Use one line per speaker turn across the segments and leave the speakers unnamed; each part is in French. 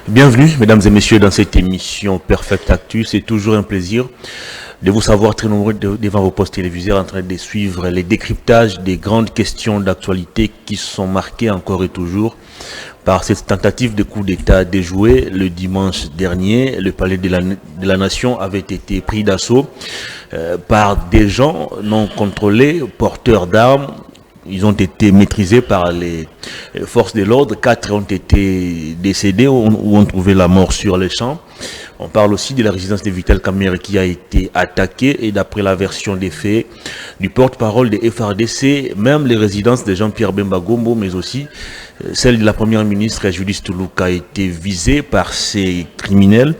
Bienvenue, mesdames et messieurs, dans cette émission Perfect Actu. C'est toujours un plaisir de vous savoir très nombreux devant vos postes télévisés en train de suivre les décryptages des grandes questions d'actualité qui sont marquées encore et toujours par cette tentative de coup d'État déjouée le dimanche dernier. Le palais de la Nation avait été pris d'assaut par des gens non contrôlés, porteurs d'armes. Ils ont été maîtrisés par les forces de l'ordre. 4 ont été décédés ou ont trouvé la mort sur les champs. On parle aussi de la résidence de Vital Kamerhe qui a été attaquée. Et d'après la version des faits du porte-parole des FRDC, même les résidences de Jean-Pierre Bemba Gombo, mais aussi celle de la première ministre Judith Toulouk a été visée par ces criminels.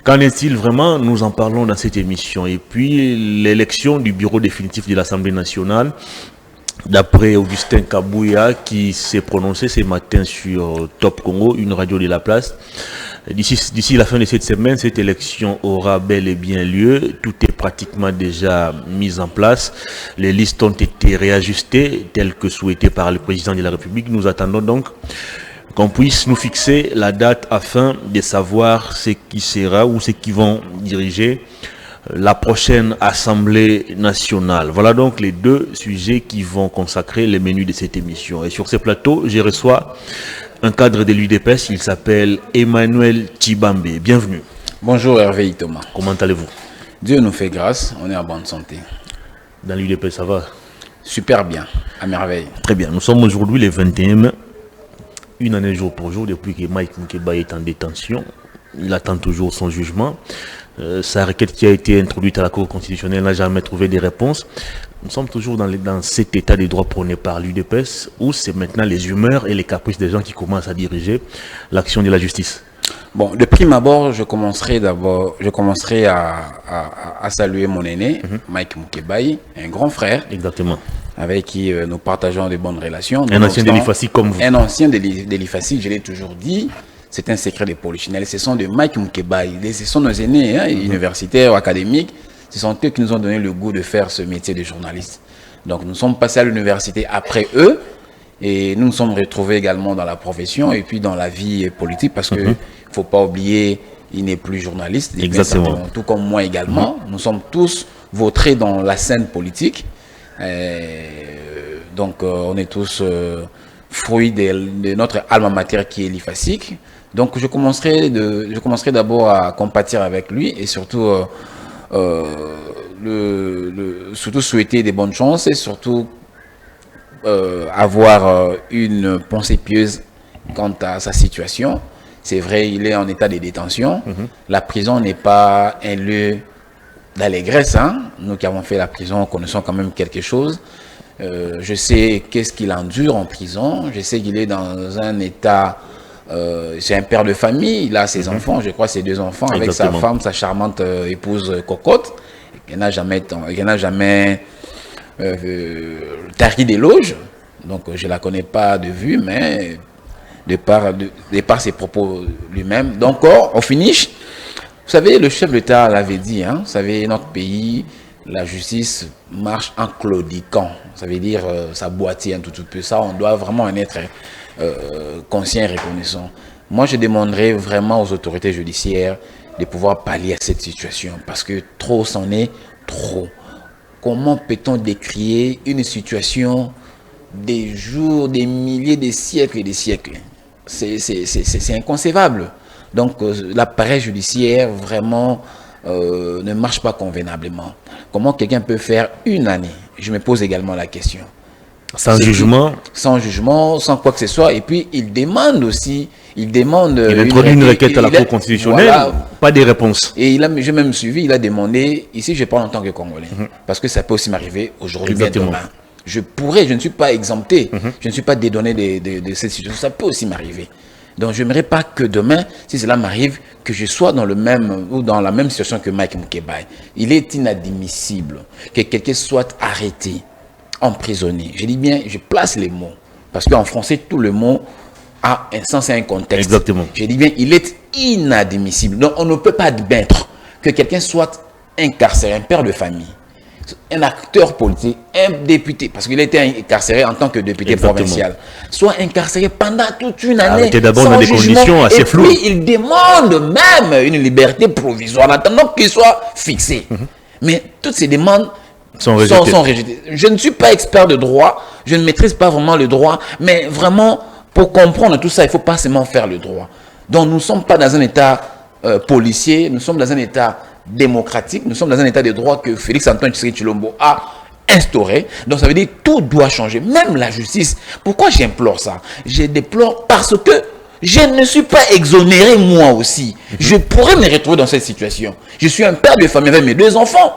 Qu'en est-il vraiment? Nous en parlons dans cette émission. Et puis l'élection du bureau définitif de l'Assemblée nationale. D'après Augustin Kabouya qui s'est prononcé ce matin sur Top Congo, une radio de la place, d'ici la fin de cette semaine, cette élection aura bel et bien lieu. Tout est pratiquement déjà mis en place. Les listes ont été réajustées telles que souhaitées par le président de la République. Nous attendons donc qu'on puisse nous fixer la date afin de savoir ce qui sera ou ce qui vont diriger la prochaine Assemblée nationale. Voilà donc les deux sujets qui vont consacrer les menus de cette émission. Et sur ce plateau, je reçois un cadre de l'UDPS, il s'appelle Emmanuel Tshibambe. Bienvenue.
Bonjour Hervé Thomas.
Comment allez-vous?
Dieu nous fait grâce, on est en bonne santé.
Dans l'UDPS, ça va?
Super bien, à merveille.
Très bien, nous sommes aujourd'hui le 21 mai, une année jour pour jour depuis que Mike Mukeba est en détention. Il attend toujours son jugement. Sa requête qui a été introduite à la Cour constitutionnelle n'a jamais trouvé de réponse. Nous sommes toujours dans cet état de droit prôné par l'UDPS où c'est maintenant les humeurs et les caprices des gens qui commencent à diriger l'action de la justice.
Bon, de prime abord, je commencerai à saluer mon aîné, Mike Mukeba, un grand frère.
Exactement.
Avec qui nous partageons de bonnes relations.
Un ancien de l'IFACI comme vous.
Un ancien de l'IFACI, je l'ai toujours dit. C'est un secret des polichinelles. Ce sont de Mike Mukeba. Ce sont nos aînés, universitaires ou académiques. Ce sont eux qui nous ont donné le goût de faire ce métier de journaliste. Donc nous sommes passés à l'université après eux. Et nous nous sommes retrouvés également dans la profession et puis dans la vie politique. Parce qu'il ne faut pas oublier, il n'est plus journaliste.
Exactement.
Tout comme moi également. Nous sommes tous vautrés dans la scène politique. Donc on est tous fruits de notre alma mater qui est l'IFACIC. Donc je commencerai d'abord à compatir avec lui et surtout surtout souhaiter des bonnes chances et surtout avoir une pensée pieuse quant à sa situation. C'est vrai, il est en état de détention. La prison n'est pas un lieu d'allégresse. Nous qui avons fait la prison connaissons quand même quelque chose. Je sais qu'est-ce qu'il endure en prison. Je sais qu'il est dans un état... c'est un père de famille, il a ses enfants, je crois ses 2 enfants, avec sa femme, sa charmante épouse Cocotte. Il n'a jamais tari d'éloge. Donc je ne la connais pas de vue, mais de par ses propos lui-même. Donc au finish, vous savez, le chef d'État l'avait dit, vous savez, notre pays, la justice marche en claudiquant. Ça veut dire ça boitille un tout peu. Ça, on doit vraiment en être conscient et reconnaissant. Moi, je demanderais vraiment aux autorités judiciaires de pouvoir pallier à cette situation parce que trop c'en est trop. Comment peut-on décrire une situation des jours, des milliers, des siècles et des siècles? C'est inconcevable. Donc, l'appareil judiciaire vraiment ne marche pas convenablement. Comment quelqu'un peut faire une année? Je me pose également la question.
Sans jugement?
Sans jugement, sans quoi que ce soit. Et puis, il demande aussi... Il
introduit une requête à la Cour constitutionnelle, voilà, pas de réponse.
Et j'ai même suivi, il a demandé... Ici, je parle en tant que Congolais. Parce que ça peut aussi m'arriver aujourd'hui, bien demain. Je ne suis pas exempté. Je ne suis pas dédonné de cette situation. Ça peut aussi m'arriver. Donc, je n'aimerais pas que demain, si cela m'arrive, que je sois dans la même situation que Mike Mukeba. Il est inadmissible que quelqu'un soit arrêté, emprisonné. Je dis bien, je place les mots. Parce qu'en français, tout le mot a un sens et un contexte.
Exactement.
Je dis bien, il est inadmissible. Donc, on ne peut pas admettre que quelqu'un soit incarcéré, un père de famille, un acteur politique, un député, parce qu'il était incarcéré en tant que député provincial, soit incarcéré pendant toute une année.
Était d'abord dans des conditions assez floues.
Et puis il demande même une liberté provisoire en attendant qu'il soit fixé. Mais toutes ces demandes sont rejetées. Je ne suis pas expert de droit, je ne maîtrise pas vraiment le droit, mais vraiment, pour comprendre tout ça, il ne faut pas seulement faire le droit. Donc nous ne sommes pas dans un état policier, nous sommes dans un état démocratique, nous sommes dans un état de droit que Félix-Antoine Tshisekedi Tshilombo a instauré. Donc ça veut dire que tout doit changer, même la justice. Pourquoi j'implore ça? Je déplore parce que je ne suis pas exonéré moi aussi. Je pourrais me retrouver dans cette situation. Je suis un père de famille avec mes 2 enfants.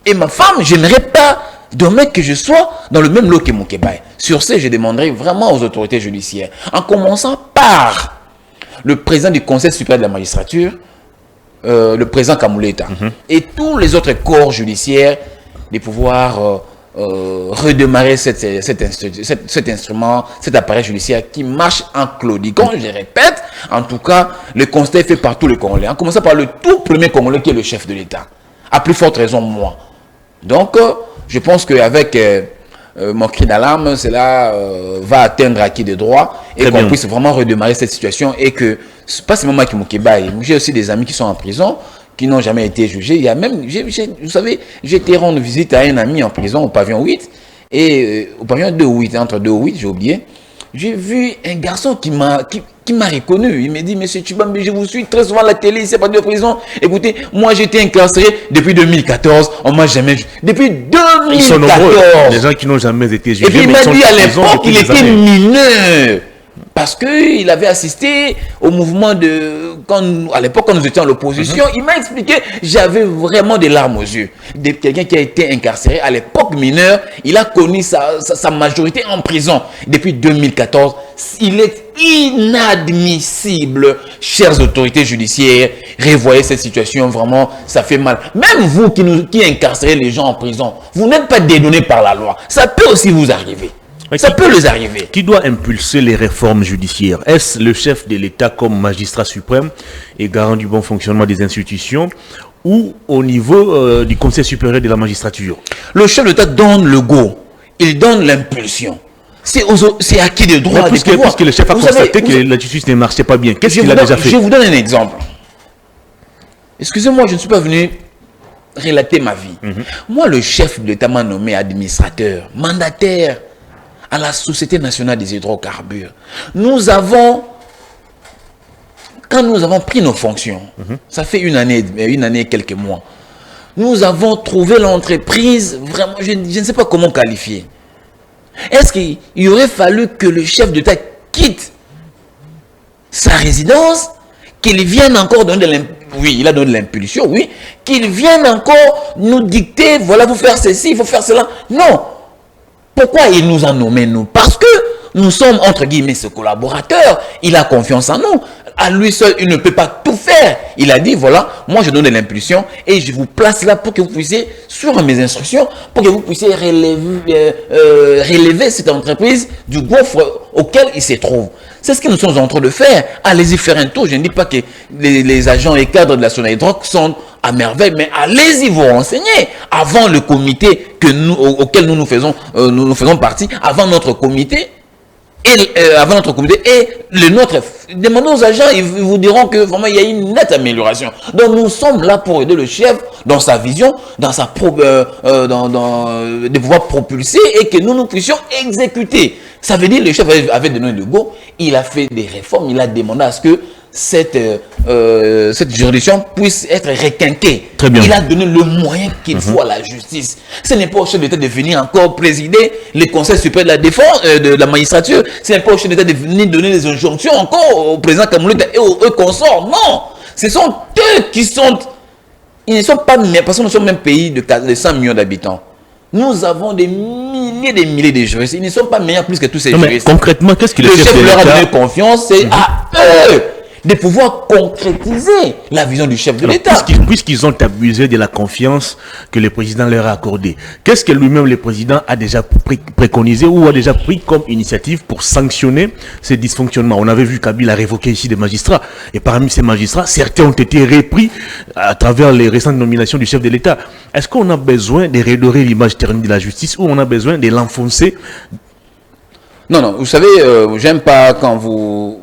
Et ma femme, je n'aimerais pas demain que je sois dans le même lot que Moukeba. Sur ce, je demanderai vraiment aux autorités judiciaires, en commençant par le président du Conseil supérieur de la magistrature, le président Kamuleta, et tous les autres corps judiciaires, de pouvoir redémarrer cet instrument, cet appareil judiciaire qui marche en claudiquant, je répète. En tout cas, le constat est fait par tous les Congolais, en commençant par le tout premier Congolais qui est le chef de l'État. À plus forte raison, moi. Donc, je pense qu'avec mon cri d'alarme, cela va atteindre acquis de droit et qu'on puisse vraiment redémarrer cette situation et que, pas seulement moi qui m'occupe, j'ai aussi des amis qui sont en prison, qui n'ont jamais été jugés. Il y a même, vous savez, j'ai été rendre visite à un ami en prison au pavillon 8 et au pavillon 2 ou 8, entre 2 ou 8, j'ai oublié. J'ai vu un garçon qui m'a reconnu. Il m'a dit, monsieur Tshibambi, je vous suis très souvent à la télé, c'est pas de prison. Écoutez, moi j'étais incarcéré depuis 2014. On m'a jamais jugé. Depuis 2014.
Ils sont nombreux, les gens qui n'ont jamais été jugés.
Et puis il m'a dit à l'époque qu'il était mineur. Parce qu'il avait assisté au mouvement de... à l'époque, quand nous étions à l'opposition, il m'a expliqué, j'avais vraiment des larmes aux yeux. Quelqu'un qui a été incarcéré à l'époque mineur, il a connu sa majorité en prison depuis 2014. Il est inadmissible, chères autorités judiciaires, revoyez cette situation, vraiment, ça fait mal. Même vous qui incarcérez les gens en prison, vous n'êtes pas dédonné par la loi. Ça peut aussi vous arriver. Ça peut les arriver.
Qui doit impulser les réformes judiciaires? Est-ce le chef de l'État comme magistrat suprême et garant du bon fonctionnement des institutions ou au niveau du Conseil supérieur de la magistrature?
Le chef de l'État donne le go. Il donne l'impulsion. C'est acquis de droit.
Puisque le chef a constaté que la justice ne marchait pas bien, qu'est-ce qu'il a déjà fait?
Je vous donne un exemple. Excusez-moi, je ne suis pas venu relater ma vie. Moi, le chef de l'État m'a nommé administrateur, mandataire à la Société nationale des hydrocarbures. Quand nous avons pris nos fonctions, ça fait une année et quelques mois, nous avons trouvé l'entreprise, vraiment, je ne sais pas comment qualifier. Est-ce qu'il aurait fallu que le chef d'État quitte sa résidence, qu'il vienne encore donner de l'impulsion? Oui, il a donné de l'impulsion, oui. Qu'il vienne encore nous dicter, voilà, il faut faire ceci, il faut faire cela. Non. Pourquoi il nous a nommés, nous? Parce que nous sommes, entre guillemets, ses collaborateurs. Il a confiance en nous. À lui seul, il ne peut pas tout faire. Il a dit, voilà, moi je donne de l'impulsion et je vous place là pour que vous puissiez, sur mes instructions, pour que vous puissiez relever cette entreprise du gouffre auquel il se trouve. C'est ce que nous sommes en train de faire. Allez-y faire un tour. Je ne dis pas que les agents et cadres de la Sonahydroc sont à merveille, mais allez-y vous renseigner avant le comité auquel nous faisons partie, avant notre comité et le nôtre. Demandez aux agents, ils vous diront que vraiment il y a une nette amélioration. Donc nous sommes là pour aider le chef dans sa vision, dans sa de pouvoir propulser et que nous puissions exécuter. Ça veut dire le chef avait donné le go, il a fait des réformes, il a demandé à ce que cette juridiction puisse être requinquée.
Très bien.
Il a donné le moyen qu'il faut à la justice. Ce n'est pas au chef d'État de venir encore présider le Conseil supérieur de la défense, de la magistrature. Ce n'est pas au chef d'État de venir donner des injonctions encore au président Kamuleta et aux consorts. Non, ce sont eux qui sont... Ils ne sont pas... Parce que nous sommes un pays de 100 millions d'habitants. Nous avons des milliers de juristes. Ils ne sont pas meilleurs plus que tous ces juristes.
Concrètement, qu'est-ce que
le chef leur a donné confiance, c'est à eux. de pouvoir concrétiser la vision du chef de l'État.
Puisqu'ils ont abusé de la confiance que le président leur a accordée, qu'est-ce que lui-même, le président, a déjà préconisé ou a déjà pris comme initiative pour sanctionner ces dysfonctionnements? On avait vu Kabila révoquer ici des magistrats, et parmi ces magistrats, certains ont été repris à travers les récentes nominations du chef de l'État. Est-ce qu'on a besoin de redorer l'image ternie de la justice ou on a besoin de l'enfoncer?
Non, vous savez, j'aime pas quand vous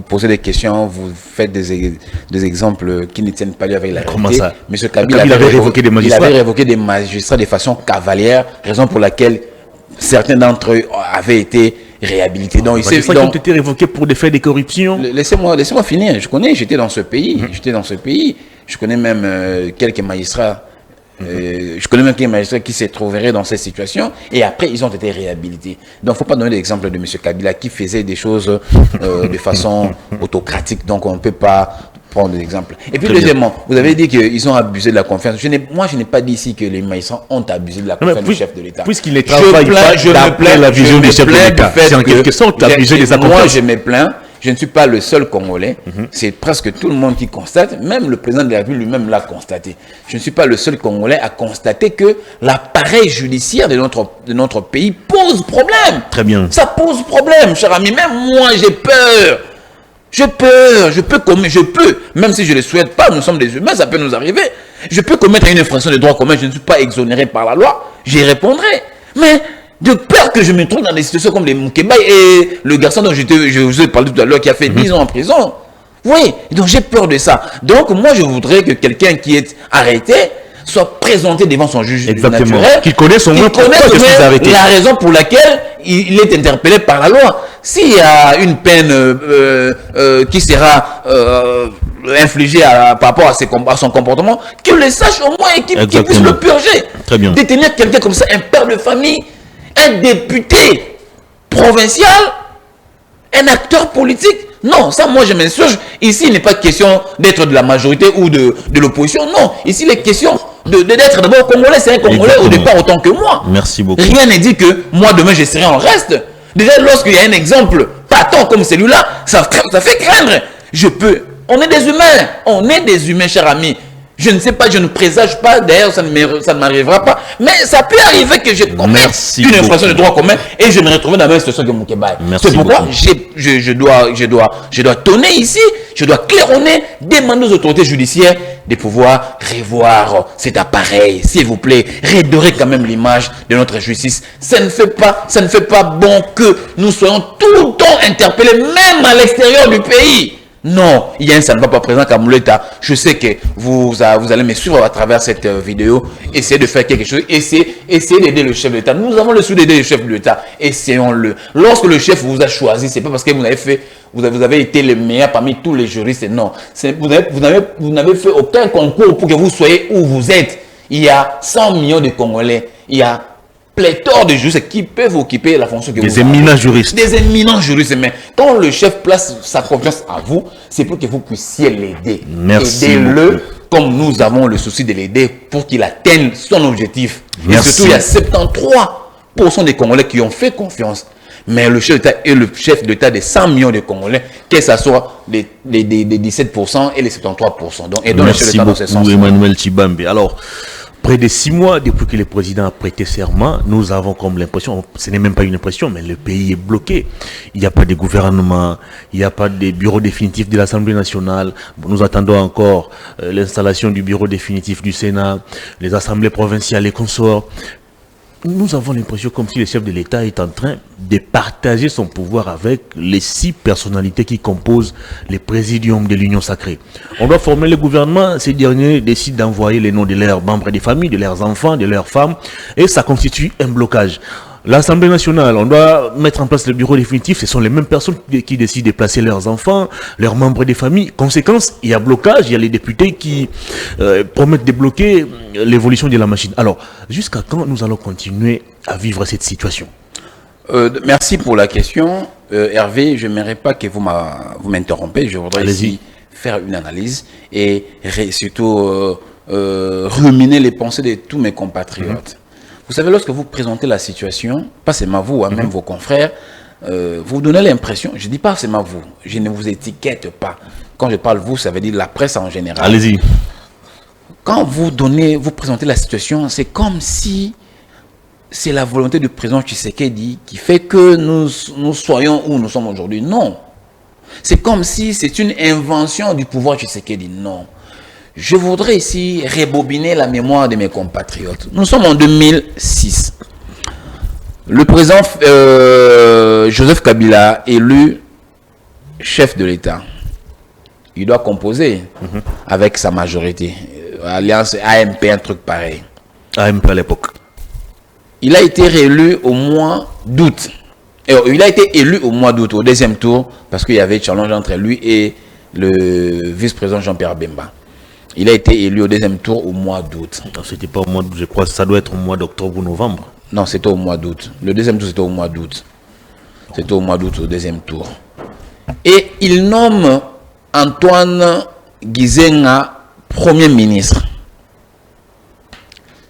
posez des questions, vous faites des exemples qui ne tiennent pas lieu avec la réalité.
Comment ça?
Monsieur Kabila avait révoqué des magistrats. Il avait révoqué des magistrats de façon cavalière, raison pour laquelle certains d'entre eux avaient été réhabilités. Donc,
ils ont été révoqués pour des faits de corruption.
Laissez-moi finir. J'étais dans ce pays. Je connais même quelques magistrats. Je connais même quelques magistrats qui se trouveraient dans cette situation et après ils ont été réhabilités. Donc il ne faut pas donner l'exemple de M. Kabila qui faisait des choses de façon autocratique. Donc on ne peut pas prendre l'exemple. Et puis deuxièmement, vous avez dit qu'ils ont abusé de la confiance. Moi je n'ai pas dit ici que les magistrats ont abusé de la confiance du chef de l'État.
Puisqu'ils ne travaillent pas d'après la vision du chef de l'État. C'est en quelque sorte abusé de sa confiance.
Moi je me plains. Je ne suis pas le seul Congolais, c'est presque tout le monde qui constate, même le président de la République lui-même l'a constaté. Je ne suis pas le seul Congolais à constater que l'appareil judiciaire de notre pays pose problème.
Très bien.
Ça pose problème, cher ami. Même moi, j'ai peur. Je peux, même si je ne le souhaite pas, nous sommes des humains, ça peut nous arriver. Je peux commettre une infraction de droit commun, je ne suis pas exonéré par la loi, j'y répondrai. Mais de peur que je me trouve dans des situations comme les Moukébaï et le garçon dont je vous ai parlé tout à l'heure qui a fait 10 ans en prison. Oui, donc j'ai peur de ça. Donc moi je voudrais que quelqu'un qui est arrêté soit présenté devant son juge naturel.
Qu'il connaisse au moins
la raison pour laquelle il est interpellé par la loi. S'il y a une peine qui sera infligée par rapport à son comportement, qu'il le sache au moins et qu'il puisse le purger.
Très bien.
Détenir quelqu'un comme ça, un père de famille, un député provincial, un acteur politique. Non, ça moi je m'insurge. Ici il n'est pas question d'être de la majorité ou de l'opposition. Non, ici il est question d'être d'abord Congolais. C'est un Congolais au départ autant que moi.
Merci beaucoup.
Rien n'est dit que moi demain je serai en reste. Déjà lorsqu'il y a un exemple patent comme celui-là, ça fait craindre. On est des humains, chers amis. Je ne sais pas, je ne présage pas, d'ailleurs ça ne m'arrivera pas, mais ça peut arriver que je commette une infraction de droit commun et je me retrouve dans la même situation que Moukébaï. C'est pourquoi je dois tonner ici, je dois claironner, demander aux autorités judiciaires de pouvoir revoir cet appareil, s'il vous plaît, redorer quand même l'image de notre justice. Ça ne fait pas bon que nous soyons tout le temps interpellés, même à l'extérieur du pays. Non, il y a un ça ne va pas présent Kamouleta. Je sais que vous allez me suivre à travers cette vidéo. Essayez de faire quelque chose. Essayez d'aider le chef de l'État. Nous avons le souci d'aider le chef de l'État. Essayons-le. Lorsque le chef vous a choisi, c'est pas parce que vous avez été le meilleur parmi tous les juristes. Non. Vous n'avez fait aucun concours pour que vous soyez où vous êtes. Il y a 100 millions de Congolais. Il y a pléthore de juristes qui peuvent occuper la fonction que vous avez.
Des éminents juristes.
Des éminents juristes. Mais quand le chef place sa confiance à vous, c'est pour que vous puissiez l'aider.
Merci.
Aidez-le comme nous avons le souci de l'aider pour qu'il atteigne son objectif.
Merci.
Et surtout, il y a 73% des Congolais qui ont fait confiance. Mais le chef d'État est le chef d'État des 100 millions de Congolais, que ce soit les 17% et les 73%. Donc, aidons le chef d'État dans ce sens.
Merci beaucoup, Emmanuel Tshibambe. Alors, près de 6 mois depuis que le président a prêté serment, nous avons comme l'impression, ce n'est même pas une impression, mais le pays est bloqué. Il n'y a pas de gouvernement, il n'y a pas de bureau définitif de l'Assemblée nationale. Nous attendons encore l'installation du bureau définitif du Sénat, les assemblées provinciales et consorts. Nous avons l'impression comme si le chef de l'État est en train de partager son pouvoir avec les 6 personnalités qui composent les présidiums de l'Union sacrée. On doit former le gouvernement, ces derniers décident d'envoyer les noms de leurs membres des familles, de leurs enfants, de leurs femmes, et ça constitue un blocage. L'Assemblée nationale, on doit mettre en place le bureau définitif, ce sont les mêmes personnes qui décident de placer leurs enfants, leurs membres des familles. Conséquence, il y a blocage, il y a les députés qui promettent de bloquer l'évolution de la machine. Alors, jusqu'à quand nous allons continuer à vivre cette situation?
Merci pour la question. Hervé, je n'aimerais pas que vous m'interrompez, je voudrais ici faire une analyse et surtout ruminer les pensées de tous mes compatriotes. Vous savez, lorsque vous présentez la situation, pas seulement vous, même vos confrères, vous donnez l'impression, je ne dis pas seulement vous, je ne vous étiquette pas. Quand je parle vous, ça veut dire la presse en général.
Allez-y.
Quand vous présentez la situation, c'est comme si c'est la volonté du président Tshisekedi qui fait que nous soyons où nous sommes aujourd'hui. Non. C'est comme si c'est une invention du pouvoir Tshisekedi. Non. Je voudrais ici rebobiner la mémoire de mes compatriotes. Nous sommes en 2006. Le président Joseph Kabila, élu chef de l'État, il doit composer avec sa majorité. Alliance AMP, un truc pareil.
AMP à l'époque.
Il a été réélu au mois d'août. Il a été élu au mois d'août, au deuxième tour, parce qu'il y avait challenge entre lui et le vice-président Jean-Pierre Bemba. Il a été élu au deuxième tour au mois d'août.
C'était pas au mois d'août, je crois que ça doit être au mois d'octobre ou novembre.
Non, c'était au mois d'août. Le deuxième tour, c'était au mois d'août. C'était au mois d'août, au deuxième tour. Et il nomme Antoine Gizenga Premier ministre.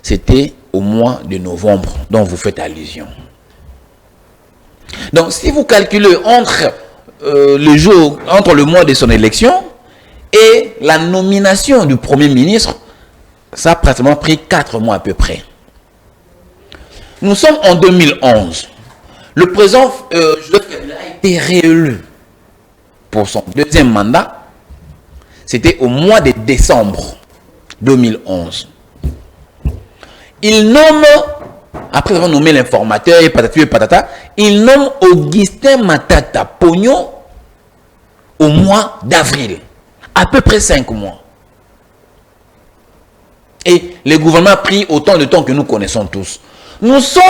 C'était au mois de novembre dont vous faites allusion. Donc, si vous calculez entre le mois de son élection et la nomination du Premier ministre, ça a pratiquement pris 4 mois à peu près. Nous sommes en 2011. Le président Joseph Kabila a été réélu pour son deuxième mandat. C'était au mois de décembre 2011. Il nomme, après avoir nommé l'informateur et patati et patata, il nomme Augustin Matata Pogno au mois d'avril. À peu près 5 mois. Et le gouvernement a pris autant de temps que nous connaissons tous. Nous sommes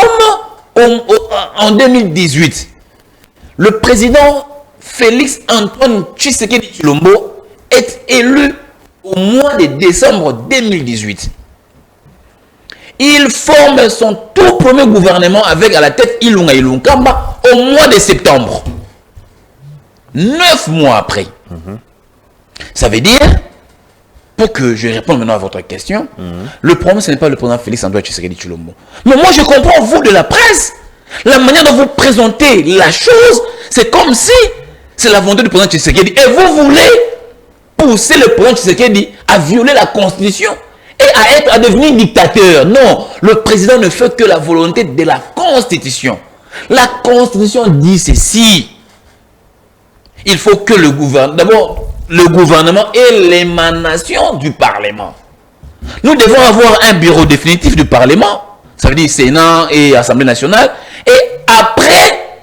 en 2018. Le président Félix Antoine Tshisekedi Tshilombo est élu au mois de décembre 2018. Il forme son tout premier gouvernement avec à la tête Ilunga Ilunkamba au mois de septembre. 9 mois après. Ça veut dire, pour que je réponde maintenant à votre question, le problème ce n'est pas le président Félix Antoine Tshisekedi Tshilombo. Mais moi je comprends vous de la presse, la manière dont vous présentez la chose, c'est comme si c'est la volonté du président Tshisekedi. Et vous voulez pousser le président Tshisekedi à violer la constitution et à devenir dictateur. Non, le président ne fait que la volonté de la constitution. La constitution dit ceci. Il faut que le gouvernement, d'abord, le gouvernement est l'émanation du Parlement. Nous devons avoir un bureau définitif du Parlement, ça veut dire Sénat et Assemblée nationale, et après,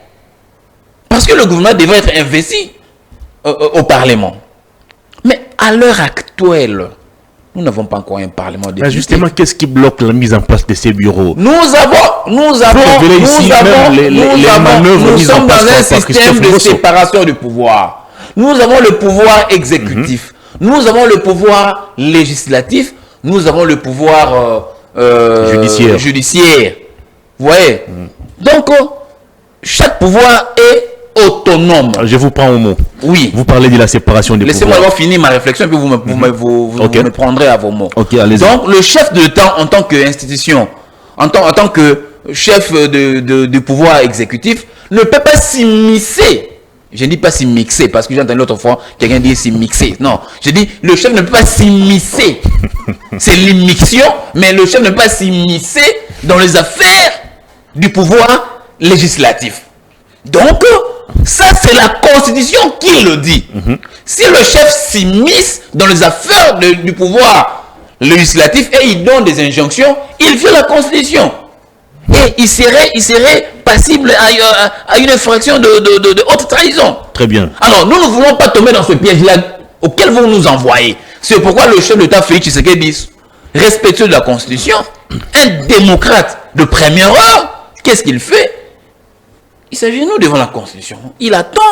parce que le gouvernement devrait être investi au Parlement. Mais à l'heure actuelle, nous n'avons pas encore un Parlement définitif.
Justement, qu'est-ce qui bloque la mise en place de ces bureaux?
Nous sommes dans un système de séparation du pouvoir. Nous avons le pouvoir exécutif, nous avons le pouvoir législatif, nous avons le pouvoir judiciaire. Vous voyez? Donc, chaque pouvoir est autonome.
Je vous prends au mot.
Oui.
Vous parlez de la séparation des pouvoirs.
Laissez-moi avoir fini ma réflexion, puis vous me prendrez à vos mots.
Ok, allez-y.
Donc, le chef de l'État en tant qu'institution, en tant que chef du pouvoir exécutif, ne peut pas s'immiscer. Je ne dis pas s'immiscer, parce que j'ai entendu l'autre fois quelqu'un dire s'immiscer. Non, je dis le chef ne peut pas s'immiscer. C'est l'immixtion, mais le chef ne peut pas s'immiscer dans les affaires du pouvoir législatif. Donc, ça c'est la Constitution qui le dit. Si le chef s'immisce dans les affaires du pouvoir législatif et il donne des injonctions, il viole la Constitution. Et il serait passible à une infraction de haute trahison.
Très bien.
Alors, nous ne voulons pas tomber dans ce piège-là auquel vous nous envoyez. C'est pourquoi le chef de l'État Félix Tshisekedi, respectueux de la Constitution, un démocrate de première heure, qu'est-ce qu'il fait? Il s'agenouille devant la Constitution. Il attend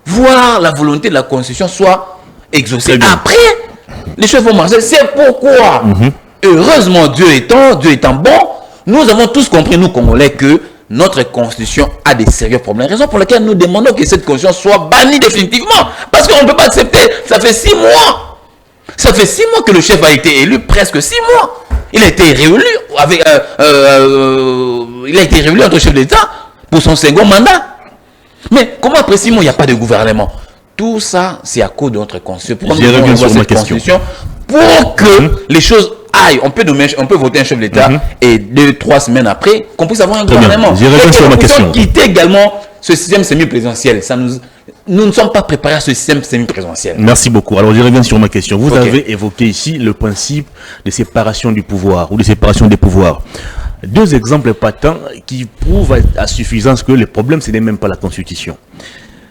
voir la volonté de la Constitution soit exaucée. Après, les choses vont marcher. C'est pourquoi, heureusement, Dieu étant bon, nous avons tous compris, nous Congolais, que notre constitution a des sérieux problèmes. Raison pour laquelle nous demandons que cette constitution soit bannie définitivement. Parce qu'on ne peut pas accepter. Ça fait 6 mois. Ça fait 6 mois que le chef a été élu, presque 6 mois. Il a été réélu avec, il a été réélu entre chef d'État. pour son second mandat. Mais comment après 6 mois, il n'y a pas de gouvernement? Tout ça, c'est à cause de notre constitution. Pourquoi nous devons avoir cette constitution? Pour que les choses aillent. On peut voter un chef de l'État et 2-3 semaines après, qu'on puisse avoir un gouvernement.
J'y reviens sur ma question.
Quitter également ce système semi-présidentiel. Nous ne sommes pas préparés à ce système semi-présidentiel.
Merci beaucoup. Alors, je reviens sur ma question. Vous avez évoqué ici le principe de séparation du pouvoir ou de séparation des pouvoirs. 2 exemples patents qui prouvent à suffisance que le problème, ce n'est même pas la Constitution.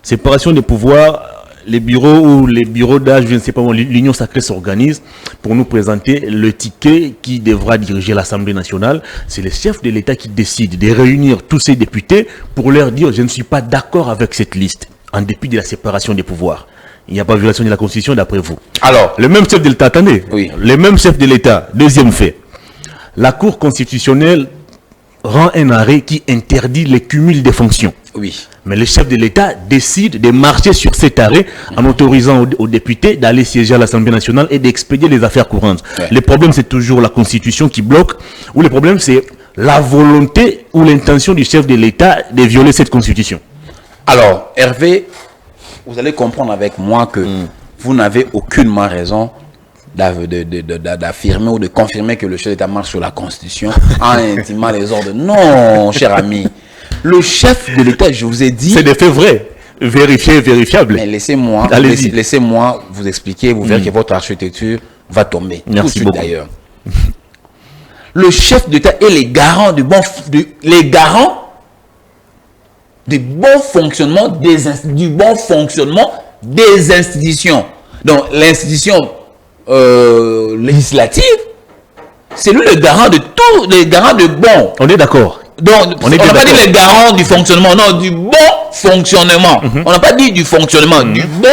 Séparation des pouvoirs, les bureaux ou les bureaux d'âge, je ne sais pas, l'Union sacrée s'organise pour nous présenter le ticket qui devra diriger l'Assemblée nationale. C'est le chef de l'État qui décide de réunir tous ses députés pour leur dire « je ne suis pas d'accord avec cette liste » en dépit de la séparation des pouvoirs. Il n'y a pas de violation de la Constitution d'après vous.
Alors,
le même chef de l'État, attendez, le même chef de l'État, deuxième fait, la Cour constitutionnelle rend un arrêt qui interdit le cumul des fonctions.
Oui.
Mais le chef de l'État décide de marcher sur cet arrêt en autorisant aux députés d'aller siéger à l'Assemblée nationale et d'expédier les affaires courantes. Le problème, c'est toujours la Constitution qui bloque, ou le problème, c'est la volonté ou l'intention du chef de l'État de violer cette Constitution.
Alors, Hervé, vous allez comprendre avec moi que vous n'avez aucunement raison d'affirmer ou de confirmer que le chef d'État marche sur la Constitution en intimant les ordres. Non, cher ami. Le chef de l'État, je vous ai dit...
C'est des faits vrais, vérifiés, vérifiables.
Mais laissez-moi vous expliquer, vous verrez que votre architecture va tomber.
Merci
tout de suite
beaucoup.
D'ailleurs. Le chef de l'État est les garants du bon fonctionnement des institutions. Donc, l'institution législative, c'est lui le garant de tout, le garant de bon.
On est d'accord.
Donc, on n'a pas dit le garant du fonctionnement, non, du bon fonctionnement. On n'a pas dit du fonctionnement, du bon.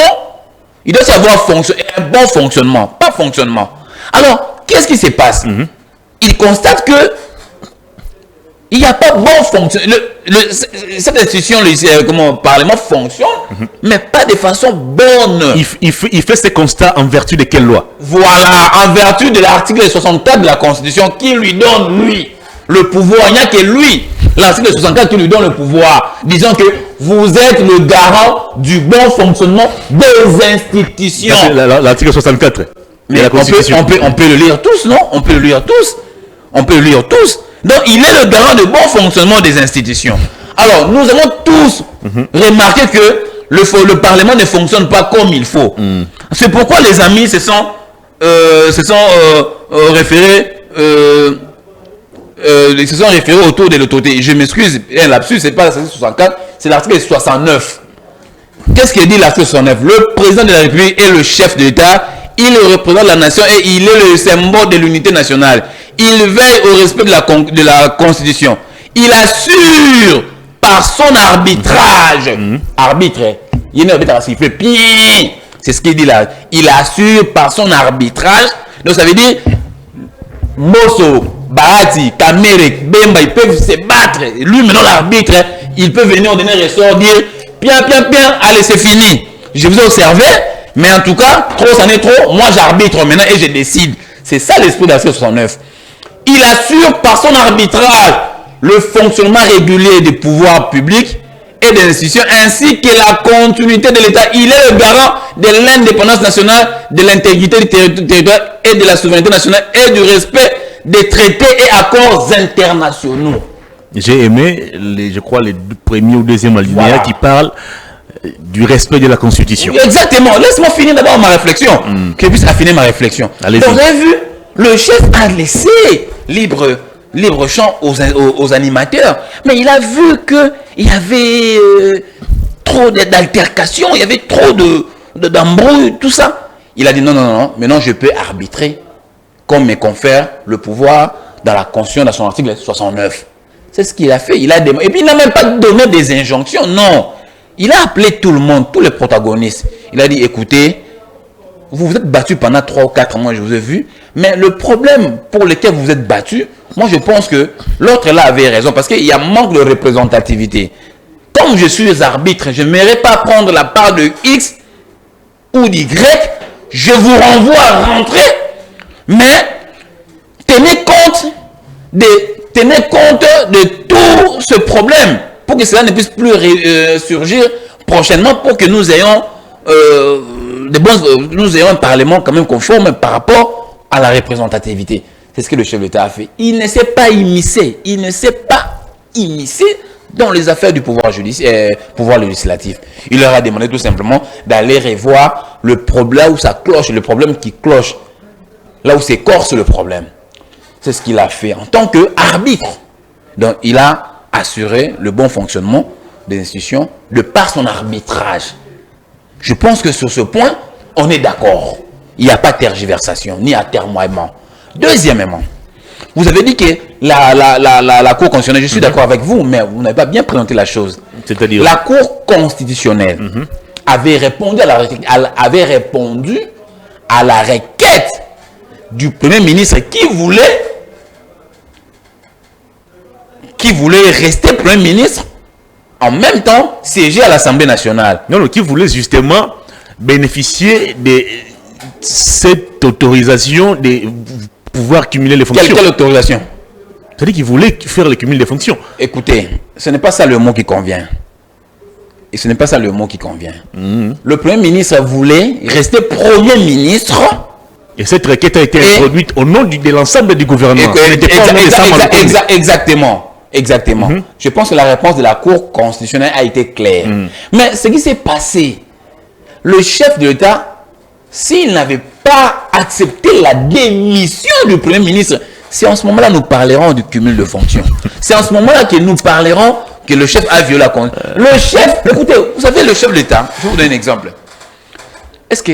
Il doit y avoir un bon fonctionnement, pas fonctionnement. Alors, qu'est-ce qui se passe? Il constate que il n'y a pas bon fonctionnement. Cette institution, le Parlement fonctionne, mais pas de façon bonne.
Il fait ce constat en vertu de quelle loi?
Voilà, en vertu de l'article 64 de la Constitution qui lui donne, lui, le pouvoir. Il n'y a que lui, l'article 64 qui lui donne le pouvoir. Disons que vous êtes le garant du bon fonctionnement des institutions.
L'article 64
de la Constitution. On peut le lire tous, non? On peut le lire tous. On peut le lire tous. Donc, il est le garant de bon fonctionnement des institutions. Alors, nous avons tous remarqué que le Parlement ne fonctionne pas comme il faut. C'est pourquoi les amis se sont référés autour de l'autorité. Je m'excuse, un lapsus, c'est pas l'article 64, c'est l'article 69. Qu'est-ce qu'il dit l'article 69? Le président de la République est le chef de l'État, il représente la nation et il est le symbole de l'unité nationale. Il veille au respect de la Constitution. Il assure par son arbitrage. Arbitre. Il y a un arbitre qui fait bien. C'est ce qu'il dit là. Il assure par son arbitrage. Donc ça veut dire Mosso, Bahati, Kamerek, Bemba, ils peuvent se battre. Lui maintenant l'arbitre, il peut venir au dernier ressort dire bien, allez c'est fini. Je vous ai observé, mais en tout cas, trop ça n'est trop. Moi j'arbitre maintenant et je décide. C'est ça l'esprit de l'article 69. Il assure par son arbitrage le fonctionnement régulier des pouvoirs publics et des institutions ainsi que la continuité de l'État. Il est le garant de l'indépendance nationale, de l'intégrité du territoire et de la souveraineté nationale et du respect des traités et accords internationaux.
J'ai aimé, je crois, les premiers ou deuxième alinéa qui parlent du respect de la Constitution.
Exactement. Laisse-moi finir d'abord ma réflexion. Que je puisse affiner ma réflexion. Donc, vous avez vu, le chef a laissé libre champ aux animateurs. Mais il a vu qu'il y avait trop d'altercations, il y avait trop d'embrouilles, tout ça. Il a dit non, maintenant je peux arbitrer comme me confère le pouvoir dans la Constitution, dans son article 69. C'est ce qu'il a fait. Et puis il n'a même pas donné des injonctions, non. Il a appelé tout le monde, tous les protagonistes. Il a dit, écoutez, vous vous êtes battus pendant 3 ou 4 mois, je vous ai vu. Mais le problème pour lequel vous vous êtes battus, moi je pense que l'autre là avait raison parce qu'il y a manque de représentativité. Comme je suis arbitre, je n'aimerais pas prendre la part de X ou d'Y. Je vous renvoie à rentrer, mais tenez compte de tout ce problème pour que cela ne puisse plus surgir prochainement pour que nous ayons nous ayons un parlement quand même conforme par rapport à la représentativité. C'est ce que le chef de l'État a fait. Il ne s'est pas immiscé. Il ne s'est pas immiscé dans les affaires du pouvoir législatif. Il leur a demandé tout simplement d'aller revoir le problème, là où ça cloche, le problème qui cloche, là où s'écorce le problème. C'est ce qu'il a fait en tant qu'arbitre. Donc, il a assuré le bon fonctionnement des institutions de par son arbitrage. Je pense que sur ce point, on est d'accord. Il n'y a pas de tergiversation, ni atermoiement. Deuxièmement, vous avez dit que la Cour constitutionnelle, je suis d'accord avec vous, mais vous n'avez pas bien présenté la chose.
C'est-à-dire
la Cour constitutionnelle avait répondu à la requête du Premier ministre qui voulait rester Premier ministre en même temps siéger à l'Assemblée nationale.
Non, qui voulait justement bénéficier de cette autorisation de pouvoir cumuler les fonctions.
Quelle autorisation?
C'est-à-dire qu'il voulait faire le cumul des fonctions.
Écoutez, ce n'est pas ça le mot qui convient. Et ce n'est pas ça le mot qui convient. Le Premier ministre voulait rester Premier ministre.
Et cette requête a été introduite au nom de l'ensemble du gouvernement.
Exactement. Je pense que la réponse de la Cour constitutionnelle a été claire. Mais ce qui s'est passé, le chef de l'État, s'il n'avait pas accepté la démission du Premier ministre, c'est en ce moment-là nous parlerons du cumul de fonctions. C'est en ce moment-là que nous parlerons que le chef a violé la Constitution. Le chef, écoutez, vous savez, le chef de l'État, je vais vous donner un exemple. Est-ce que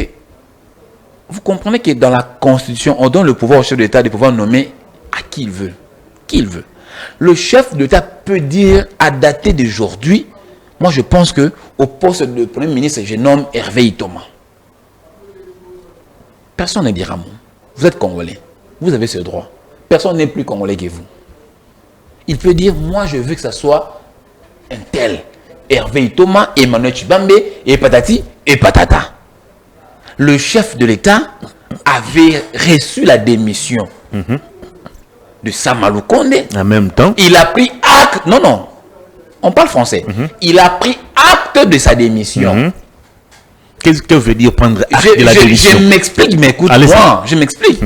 vous comprenez que dans la Constitution, on donne le pouvoir au chef de l'État de pouvoir nommer à qui il veut? Qui il veut. Le chef de l'État peut dire, à dater d'aujourd'hui, moi je pense que au poste de Premier ministre, je nomme Hervé Itoma. Personne ne dira non. Vous êtes Congolais. Vous avez ce droit. Personne n'est plus Congolais que vous. Il peut dire, moi je veux que ça soit un tel. Hervé Itoma, Emmanuel Chibambe, et patati, et patata. Le chef de l'État avait reçu la démission de Samalou Kondé.
En même temps,
il a pris acte. Non. On parle français. Il a pris acte de sa démission.
Qu'est-ce que veut dire prendre acte de la démission?
Je m'explique, mais écoute-moi. Je m'explique.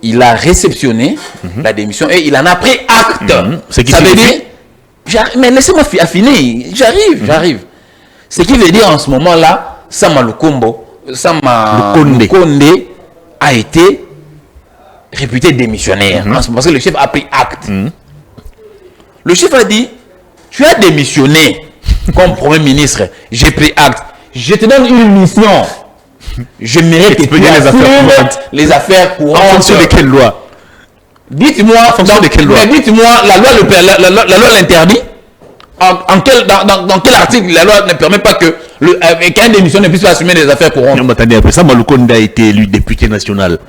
Il a réceptionné la démission et il en a pris acte.
Ça
veut dire... Mais laissez-moi affiner. J'arrive. Ce qui veut dire en ce moment-là, Samalou Kondé a été réputé démissionnaire. Parce que le chef a pris acte. Le chef a dit, tu as démissionné comme Premier ministre. J'ai pris acte. Je te donne une mission. Je mérite que tu les affaires courantes.
En fonction de quelle loi?
Dites-moi, la loi l'interdit. Dans quel article la loi ne permet pas que qu'un démission ne puisse pas assumer les affaires courantes?
Non, attendez, après ça, Samalou Kondé a été élu député national.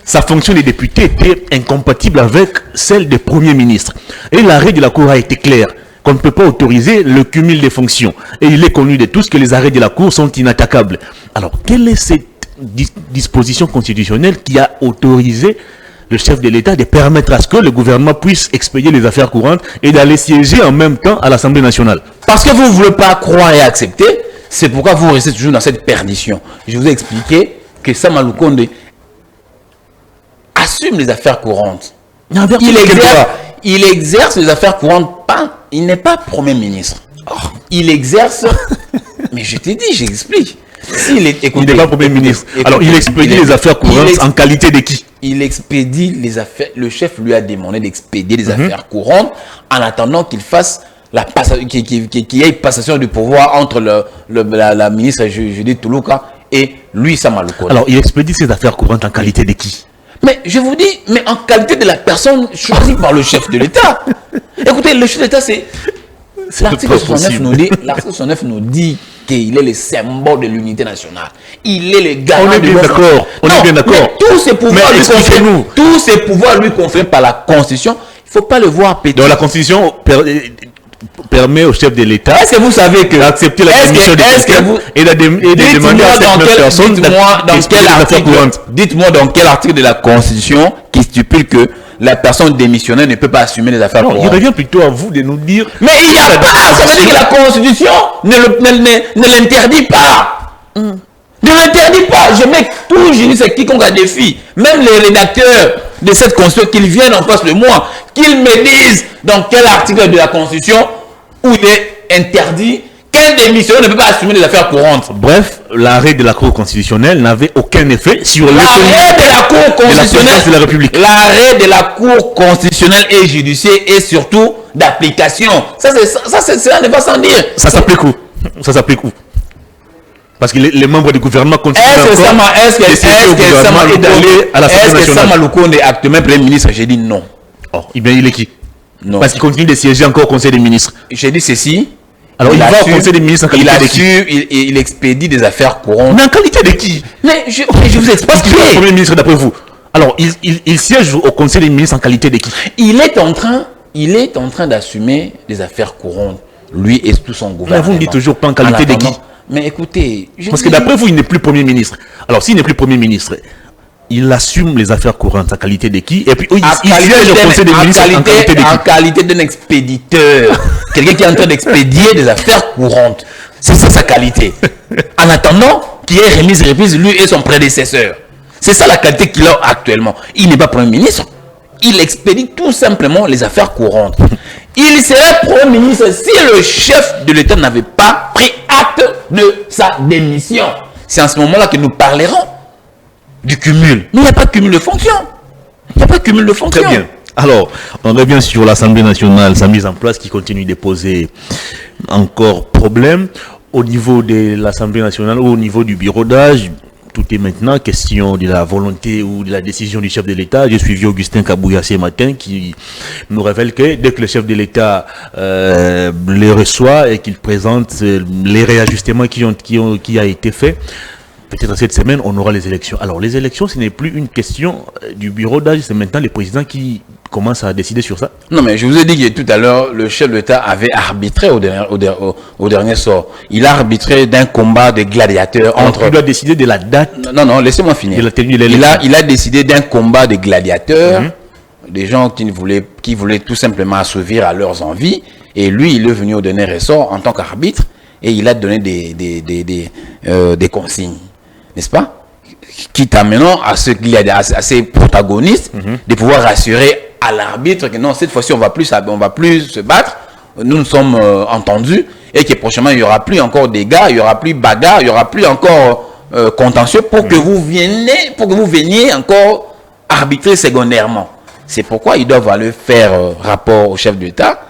Sa fonction de député était incompatible avec celle de Premier ministre. Et l'arrêt de la Cour a été clair, qu'on ne peut pas autoriser le cumul des fonctions. Et il est connu de tous que les arrêts de la Cour sont inattaquables. Alors, quelle est cette disposition constitutionnelle qui a autorisé le chef de l'État de permettre à ce que le gouvernement puisse expédier les affaires courantes et d'aller siéger en même temps à l'Assemblée nationale?
Parce que vous ne voulez pas croire et accepter, c'est pourquoi vous restez toujours dans cette perdition. Je vous ai expliqué que Samalou Kondé assume les affaires courantes. Il exerce les affaires courantes. Il n'est pas Premier ministre. Il exerce... Mais je t'ai dit, j'explique. Il
n'est pas Premier ministre. Alors, il expédie les affaires courantes en qualité de qui?
Il expédie les affaires... Le chef lui a demandé d'expédier les affaires courantes en attendant qu'il fasse qu'il y ait passation du pouvoir entre la ministre Judith Toulouka et lui, Samalou Kondé.
Alors, il expédie ses affaires courantes en qualité de qui?
Mais je vous dis, mais en qualité de la personne choisie par le chef de l'État. Écoutez, le chef de l'État, c'est... L'article 69 nous dit qu'il est le symbole de l'unité nationale. Il est le garant.
On est bien d'accord.
Tous ces pouvoirs lui conférés par la Constitution, il ne faut pas le voir péter.
Donc la Constitution permet au chef de l'État
est-ce que vous savez que
d'accepter la démission de quelqu'un et de demander à cette personne
dites-moi dans quel article de la Constitution qui stipule que la personne démissionnaire ne peut pas assumer les affaires courantes.
Il revient plutôt à vous de nous dire...
Mais il n'y a pas, ça veut dire que la Constitution ne l'interdit pas. Ne l'interdit pas. Je mets tout juriste et quiconque a défi, même les rédacteurs de cette Constitution, qu'ils viennent en face de moi, qu'ils me disent dans quel article de la Constitution où il est interdit qu'un démissionnaire ne peut pas assumer les affaires courantes.
Bref, l'arrêt de la Cour constitutionnelle n'avait aucun effet sur
l'arrêt de la Cour constitutionnelle
de la République.
L'arrêt de la Cour constitutionnelle et judiciaire et surtout d'application. Ça n'est pas sans dire.
Ça s'applique où? Ça s'applique où? Parce que les membres du gouvernement continuent
est-ce que Sama Lukonde est actuellement Premier ministre? J'ai dit non.
Oh, eh bien, il est qui?
Non.
Parce qu'il continue de siéger encore au Conseil des ministres.
J'ai dit ceci.
Alors, il va au Conseil des ministres en qualité de qui?
Il expédie des affaires courantes.
Mais en qualité de qui?
Mais je vous explique.
Parce qu'il est le Premier ministre d'après vous. Alors, il siège au Conseil des ministres en qualité de qui?
Il est en train d'assumer des affaires courantes. Lui et tout son gouvernement.
Mais vous ne dites toujours pas en qualité de qui?
Mais écoutez...
Parce que d'après vous, il n'est plus Premier ministre. Alors, s'il n'est plus Premier ministre, il assume les affaires courantes en qualité de qui? Et puis, il siège au Conseil des ministres en qualité de qui?
En qualité d'un expéditeur. Quelqu'un qui est en train d'expédier des affaires courantes. C'est ça sa qualité. En attendant qu'il ait remise et reprise, lui et son prédécesseur. C'est ça la qualité qu'il a actuellement. Il n'est pas Premier ministre. Il expédie tout simplement les affaires courantes. Il serait Premier ministre si le chef de l'État n'avait pas pris acte de sa démission. C'est en ce moment-là que nous parlerons du cumul. Mais il n'y a pas de cumul de fonction. Il n'y a pas de cumul de fonction.
Très bien. Alors, on revient sur l'Assemblée nationale, sa mise en place qui continue de poser encore problème. Au niveau de l'Assemblée nationale ou au niveau du bureau d'âge, tout est maintenant question de la volonté ou de la décision du chef de l'État. J'ai suivi Augustin Kabouya ce matin qui nous révèle que dès que le chef de l'État les reçoit et qu'il présente les réajustements qui a été fait, peut-être cette semaine, on aura les élections. Alors, les élections, ce n'est plus une question du bureau d'âge, c'est maintenant les présidents qui commencent à décider sur ça.
Non, mais je vous ai dit que tout à l'heure, le chef de l'État avait arbitré au dernier sort. Il a arbitré d'un combat de gladiateurs entre...
Il doit décider de la date...
Non, laissez-moi finir.
De la tenue de l'élection.
Il a décidé d'un combat de gladiateurs, des gens qui voulaient tout simplement assouvir à leurs envies. Et lui, il est venu au dernier ressort en tant qu'arbitre et il a donné des consignes. N'est-ce pas? Quitte à maintenant à ces protagonistes de pouvoir rassurer à l'arbitre que non, cette fois-ci on va plus se battre, nous sommes entendus et que prochainement il n'y aura plus encore dégâts, il n'y aura plus bagarre, il n'y aura plus encore contentieux pour que vous veniez encore arbitrer secondairement. C'est pourquoi ils doivent aller faire rapport au chef de l'État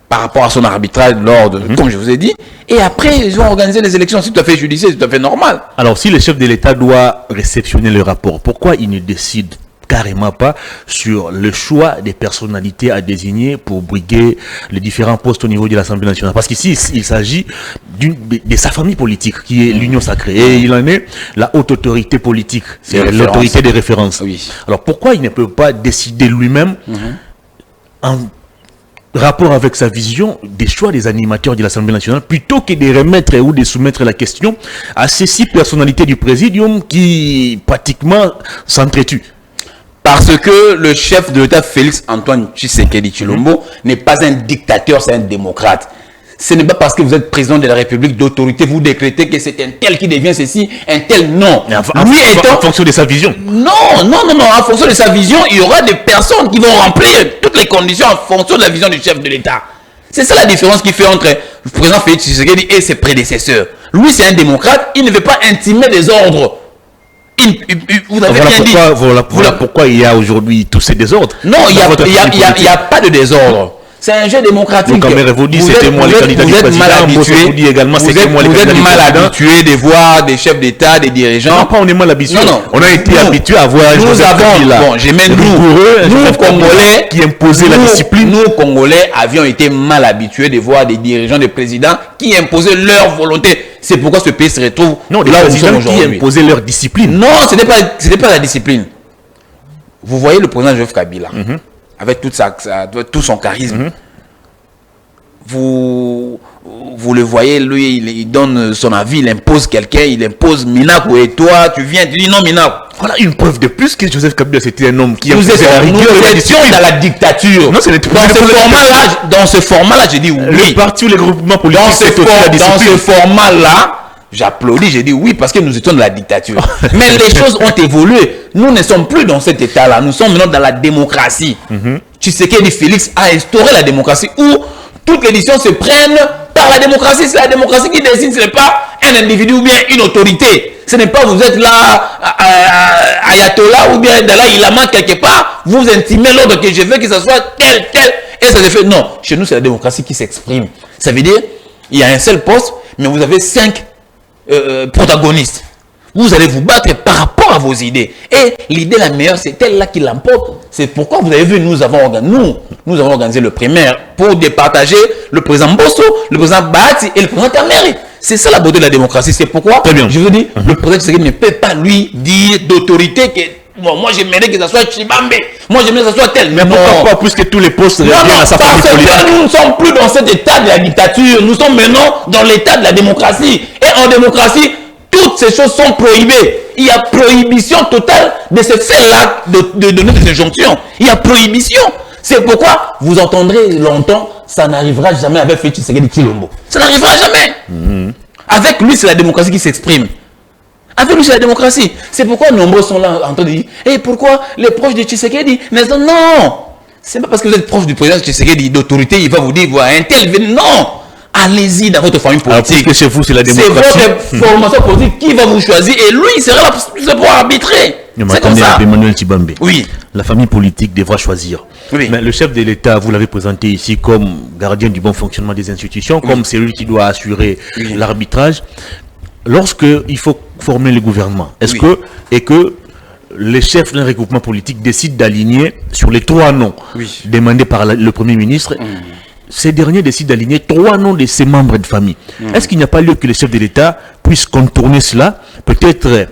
par rapport à son arbitrage l'ordre, comme je vous ai dit, et après ils vont organiser les élections. C'est tout à fait judiciaire, c'est tout à fait normal.
Alors si le chef de l'État doit réceptionner le rapport, pourquoi il ne décide carrément pas sur le choix des personnalités à désigner pour briguer les différents postes au niveau de l'Assemblée nationale? Parce qu'ici, il s'agit de sa famille politique qui est l'Union sacrée. Et il en est la haute autorité politique, c'est l'autorité des références. Oui. Alors pourquoi il ne peut pas décider lui-même en rapport avec sa vision des choix des animateurs de l'Assemblée nationale, plutôt que de remettre ou de soumettre la question à ces 6 personnalités du présidium qui pratiquement s'entretuent?
Parce que le chef de l'État, Félix Antoine Tshisekedi Tshilombo, n'est pas un dictateur, c'est un démocrate. Ce n'est pas parce que vous êtes président de la République d'autorité, vous décrétez que c'est un tel qui devient ceci, un tel non.
En fonction de sa vision.
Non, en fonction de sa vision, il y aura des personnes qui vont remplir toutes les conditions en fonction de la vision du chef de l'État. C'est ça la différence qui fait entre le président Félix Tshisekedi et ses prédécesseurs. Lui, c'est un démocrate, il ne veut pas intimer des ordres. Vous avez bien dit.
Voilà pourquoi il y a aujourd'hui tous ces désordres.
Non, il n'y a pas de désordre. C'est un jeu démocratique.
Donc, vous dites c'était moi les candidats du président. Vous dites également c'était moi les candidats du président.
Vous êtes mal habitué de voir des chefs d'État, des dirigeants.
Non, pas on est mal habitué.
Non.
On a été habitué à voir
nous Congolais
qui imposaient la discipline.
Nous Congolais avions été mal habitués de voir des dirigeants, des présidents qui imposaient leur volonté. C'est pourquoi ce pays se retrouve
là où nous sommes aujourd'hui. Qui imposaient leur discipline.
Non, ce n'est pas la discipline. Vous voyez le président Joseph Kabila. Avec tout son charisme, vous vous le voyez, lui, il donne son avis, il impose quelqu'un, il impose Minakou et toi, tu viens, tu dis non Minakou.
Voilà une preuve de plus que Joseph Kabila c'était un homme qui
nous étions dans la dictature.
Non, c'est
dans ce format-là, j'ai dit oui.
Le parti ou les groupements politiques
dans ce format-là, j'applaudis, j'ai dit oui parce que nous étions dans la dictature. Mais les choses ont évolué. Nous ne sommes plus dans cet état-là. Nous sommes maintenant dans la démocratie. Tshisekedi Félix a instauré la démocratie où toutes les décisions se prennent par la démocratie. C'est la démocratie qui décide, ce n'est pas un individu ou bien une autorité. Ce n'est pas vous êtes là, Ayatollah ou bien Dalai Lama quelque part, vous intimez l'ordre que je veux que ce soit tel, et ça se fait. Non, chez nous c'est la démocratie qui s'exprime. Ça veut dire, il y a un seul poste, mais vous avez 5 protagonistes. Vous allez vous battre par rapport à vos idées. Et l'idée la meilleure, c'est elle-là qui l'emporte. C'est pourquoi vous avez vu, nous avons organisé le primaire pour départager le président Bosso, le président Bahati et le président Tameri. C'est ça la beauté de la démocratie. C'est pourquoi, je vous dis, le président Tshisekedi ne peut pas lui dire d'autorité que bon, moi j'aimerais que ça soit Chibambe, moi j'aimerais que ça soit tel.
Mais pourquoi pas plus que tous les postes reviennent à sa famille politique?
Nous ne sommes plus dans cet état de la dictature, nous sommes maintenant dans l'état de la démocratie. Et en démocratie, toutes ces choses sont prohibées. Il y a prohibition totale de ce fait-là, de donner des injonctions. Il y a prohibition. C'est pourquoi vous entendrez longtemps, ça n'arrivera jamais avec Félix Tshisekedi Tshilombo. Ça n'arrivera jamais. Avec lui, c'est la démocratie qui s'exprime. Avec lui, c'est la démocratie. C'est pourquoi nombreux sont là en train de dire et pourquoi les proches de Tshisekedi non, c'est pas parce que vous êtes proche du président Tshisekedi d'autorité, il va vous dire voilà, un tel. Non, allez-y dans votre famille politique.
Alors, que chez vous, c'est la démocratie.
C'est votre formation politique qui va vous choisir et lui, il sera là pour arbitrer.
C'est comme ça. Emmanuel Tshibambe.
Oui.
La famille politique devra choisir.
Oui.
Mais le chef de l'État, vous l'avez présenté ici comme gardien du bon fonctionnement des institutions, comme celui qui doit assurer l'arbitrage. Lorsque il faut former le gouvernement, est-ce que les chefs d'un regroupement politique décident d'aligner sur les 3 noms demandés par le Premier ministre, ces derniers décident d'aligner 3 noms de ses membres de famille. Est-ce qu'il n'y a pas lieu que le chef de l'État puisse contourner cela, peut-être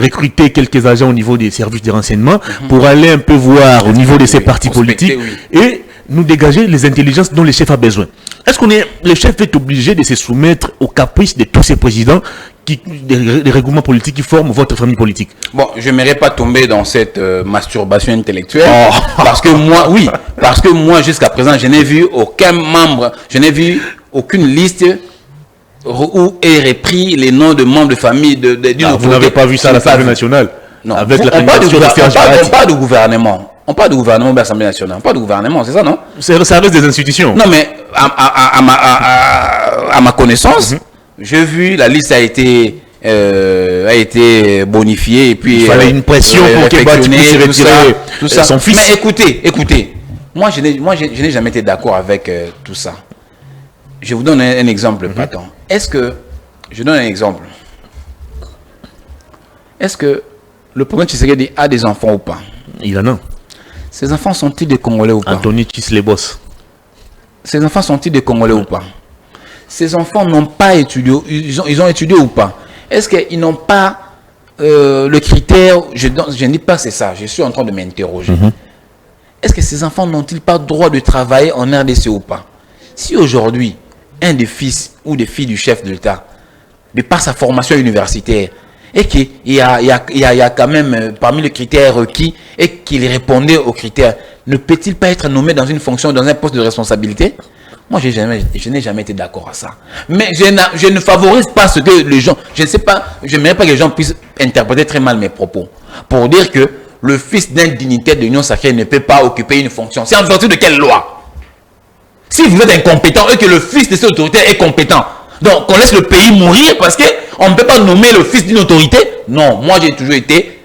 recruter quelques agents au niveau des services de renseignement pour aller un peu voir au niveau de ces partis politiques et nous dégager les intelligences dont le chef a besoin? Est-ce le chef est obligé de se soumettre aux caprices de tous ces présidents des regroupements politiques qui forment votre famille politique?
Bon, je n'aimerais pas tomber dans cette masturbation intellectuelle parce que moi jusqu'à présent je n'ai vu aucun membre, je n'ai vu aucune liste où est repris les noms de membres de famille d'une autorité.
Vous n'avez pas vu ça à l'Assemblée nationale?
Non.
Avec la
on parle
de
de gouvernement. On parle de gouvernement de l'Assemblée nationale. On parle de gouvernement, c'est ça, non?
Ça reste des institutions.
Non, mais à ma connaissance, j'ai vu la liste a été bonifiée et puis
il fallait une pression pour qu'il puisse retirer
tout ça.
Son fils.
Mais écoutez, moi je n'ai jamais été d'accord avec tout ça. Je vous donne un exemple, Platon. Je donne un exemple. Est-ce que le président Tshisekedi a des enfants ou pas?
Il en a.
Ces enfants sont-ils des Congolais ou pas?
Anthony Chislebos.
Ces enfants sont-ils des Congolais ou pas? Ces enfants n'ont pas étudié, ils ont étudié ou pas? Est-ce qu'ils n'ont pas le critère, je ne dis pas c'est ça, je suis en train de m'interroger. Est-ce que ces enfants n'ont-ils pas droit de travailler en RDC ou pas? Si aujourd'hui, un des fils ou des filles du chef de l'État, de par sa formation universitaire, et qu'il y a quand même parmi les critères requis et qu'il répondait aux critères, ne peut-il pas être nommé dans une fonction, dans un poste de responsabilité? Moi, je n'ai jamais été d'accord à ça. Mais je ne favorise pas ce que les gens, je ne sais pas, je n'aimerais pas que les gens puissent interpréter très mal mes propos. Pour dire que le fils d'un dignitaire de l'Union sacrée ne peut pas occuper une fonction. C'est en vertu de quelle loi? Si vous êtes incompétent et que le fils de cette autorité est compétent, donc on laisse le pays mourir parce qu'on ne peut pas nommer le fils d'une autorité? Non, moi j'ai toujours été,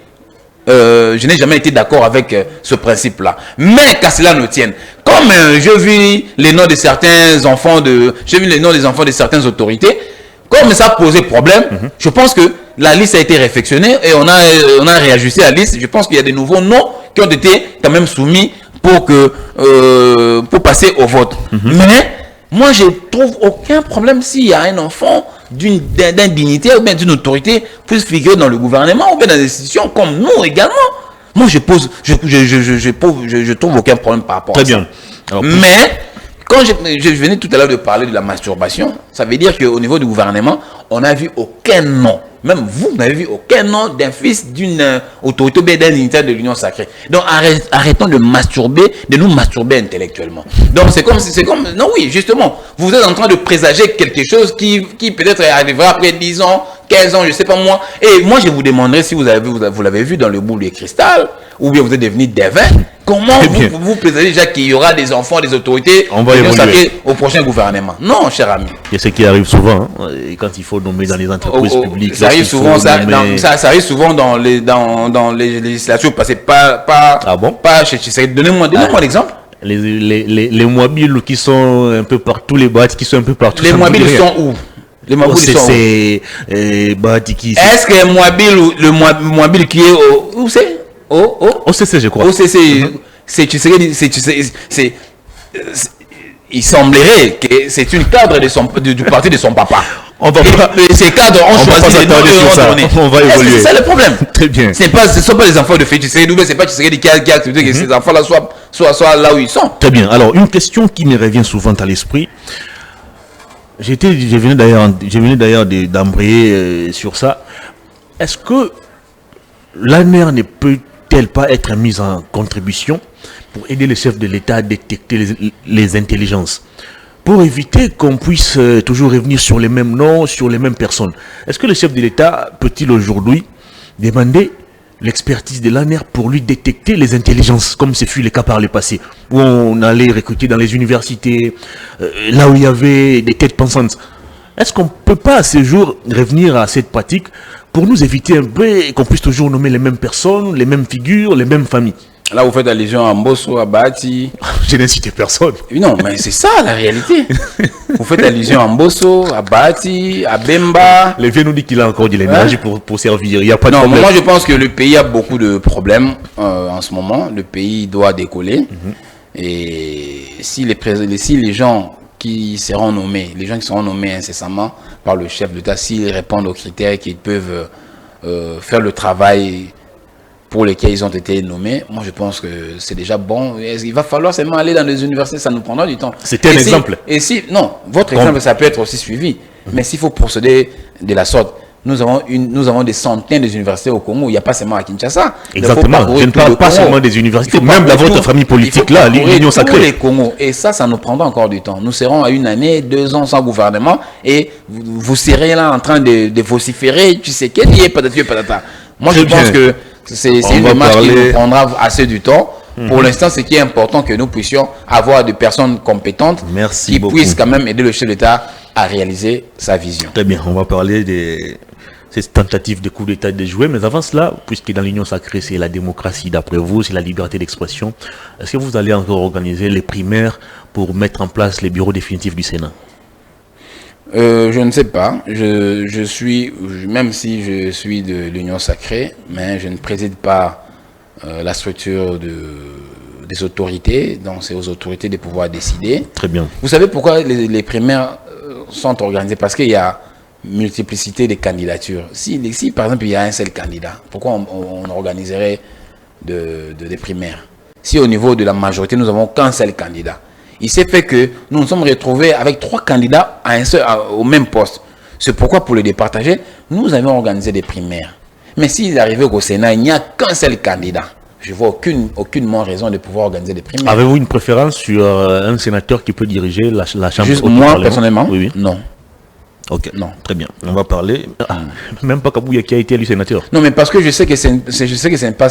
je n'ai jamais été d'accord avec ce principe-là. Mais qu'à cela ne tienne, comme je vis les noms de certains enfants de certaines autorités, comme ça a posé problème, je pense que la liste a été réfectionnée et on a réajusté la liste. Je pense qu'il y a des nouveaux noms qui ont été quand même soumis pour passer au vote. Mais moi, je trouve aucun problème s'il y a un enfant d'un dignitaire ou bien d'une autorité puisse figurer dans le gouvernement ou bien dans les institutions comme nous également. Moi, je trouve aucun problème par rapport à ça.
Très bien. Alors,
mais quand je venais tout à l'heure de parler de la masturbation, ça veut dire qu'au niveau du gouvernement, on n'a vu aucun nom. Même vous n'avez vu aucun nom d'un fils d'une autorité ou d'un dignitaire de l'Union sacrée. Donc arrêtons de masturber, de nous masturber intellectuellement. Donc c'est comme, non oui, justement, vous êtes en train de présager quelque chose qui peut-être arrivera après 10 ans, 15 ans, je ne sais pas moi. Et moi je vous demanderai si vous l'avez vu dans le boule de cristal, ou bien vous êtes devenu devin. Comment vous présagez déjà qu'il y aura des enfants, des autorités au prochain gouvernement? Non, cher ami.
C'est ce qui arrive souvent, hein, quand il faut nommer dans les entreprises publiques.
Ça arrive souvent, ça arrive souvent dans les législatures passées.
Ah bon?
Donnez-moi l'exemple.
Les Mouabiles qui sont un peu partout, les Bahati qui sont un peu partout.
Les Mouabiles sont où? Les Mouabiles sont où?
Bahati qui...
Est-ce que le Mouabile qui est où c'est?
OCC, je crois.
OCC, il semblerait que c'est une cadre du parti de son papa. Ces cadres ont choisi les noms.
On va évoluer.
C'est ça le problème.
Très bien.
Ce ne sont pas les enfants de Tshisekedi, c'est pas Tshisekedi qui a accepté que ces enfants-là soient là où ils sont.
Très bien. Alors, une question qui me revient souvent à l'esprit. Je venais d'ailleurs d'embrayer sur ça. Est-ce que l'ANER ne peut-elle pas être mise en contribution pour aider les chefs de l'État à détecter les intelligences, pour éviter qu'on puisse toujours revenir sur les mêmes noms, sur les mêmes personnes? Est-ce que le chef de l'État peut-il aujourd'hui demander l'expertise de l'ANER pour lui détecter les intelligences, comme ce fut le cas par le passé, où on allait recruter dans les universités, là où il y avait des têtes pensantes? Est-ce qu'on ne peut pas à ce jour revenir à cette pratique pour nous éviter un peu qu'on puisse toujours nommer les mêmes personnes, les mêmes figures, les mêmes familles?
Là, vous faites allusion à Mbosso, à Bahati.
Je n'ai cité personne.
Non, mais c'est ça la réalité. Vous faites allusion à Mbosso, à Bahati, à Bemba.
Le vieux nous dit qu'il a encore de l'énergie pour servir. Il n'y a pas de problème.
Moi, je pense que le pays a beaucoup de problèmes en ce moment. Le pays doit décoller. Et si les gens qui seront nommés, incessamment par le chef d'État, s'ils répondent aux critères qu'ils peuvent faire le travail pour lesquels ils ont été nommés, moi je pense que c'est déjà bon. Il va falloir seulement aller dans les universités, ça nous prendra du temps.
C'était un exemple.
Non, votre exemple, ça peut être aussi suivi. Mais s'il faut procéder de la sorte, nous avons des centaines d'universités au Congo, il n'y a pas seulement à Kinshasa.
Exactement, je ne parle pas seulement des universités, même dans votre famille politique là, l'Union sacrée.
Les Congo. Et ça nous prendra encore du temps. Nous serons à 1 année, 2 ans sans gouvernement, et vous serez là en train de vociférer, tu sais, quel y est patata. Moi je pense que c'est une démarche qui nous prendra assez du temps. Pour l'instant, ce qui est important, que nous puissions avoir des personnes compétentes qui puissent quand même aider le chef d'État à réaliser sa vision.
Très bien, on va parler de ces tentatives de coup d'État de jouer, mais avant cela, puisque dans l'Union sacrée, c'est la démocratie d'après vous, c'est la liberté d'expression, est-ce que vous allez encore organiser les primaires pour mettre en place les bureaux définitifs du Sénat?
Je ne sais pas. Je suis, même si je suis de l'Union sacrée, mais je ne préside pas la structure des autorités, donc c'est aux autorités de pouvoir décider. Très bien. Vous savez pourquoi les primaires sont organisées? Parce qu'il y a multiplicité de candidatures. Si par exemple il y a un seul candidat, pourquoi on organiserait des primaires? Si au niveau de la majorité nous n'avons qu'un seul candidat, il s'est fait que nous nous sommes retrouvés avec 3 candidats au même poste. C'est pourquoi, pour le départager, nous avons organisé des primaires. Mais s'il arrivait au Sénat, il n'y a qu'un seul candidat. Je ne vois aucunement raison de pouvoir organiser des primaires.
Avez-vous une préférence sur un sénateur qui peut diriger la Chambre?
Juste moi, personnellement? Oui. Non.
Ok, non, très bien. On va parler. Même pas Kabouya qui a été élu sénateur.
Non, mais parce que je sais que c'est pas...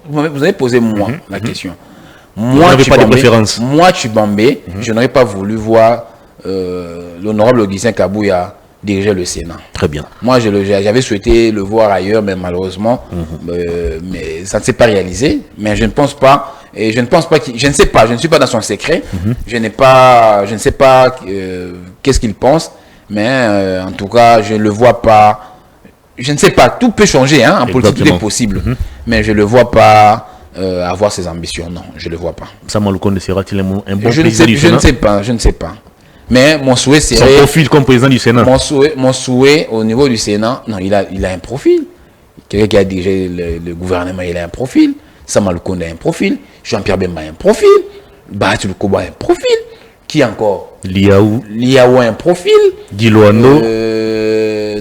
Vous avez posé moi la question. Moi, Tchibambé, je n'aurais pas voulu voir l'honorable Augustin Kabouya diriger le Sénat. Très bien. Moi, j'avais souhaité le voir ailleurs, mais malheureusement, mais ça ne s'est pas réalisé. Mais je ne pense pas, et je ne sais pas, je ne suis pas dans son secret. Je ne sais pas qu'est-ce qu'il pense, mais en tout cas, je ne le vois pas. Je ne sais pas, tout peut changer, hein, en politique, tout est possible. Mais je ne le vois pas avoir ses ambitions. Non, je ne le vois pas.
Samuel Konde sera-t-il un bon président du
Sénat? Je ne sais pas. Mais mon souhait serait...
Son profil comme président du Sénat.
Mon souhait au niveau du Sénat, non, il a un profil. Quelqu'un qui a dirigé le gouvernement, il a un profil. Samuel Konde a un profil. Jean-Pierre Bemba a un profil. Bahati Lukoba a un profil. Qui encore?
Liaou.
Liaou a un profil.
Guy Loando.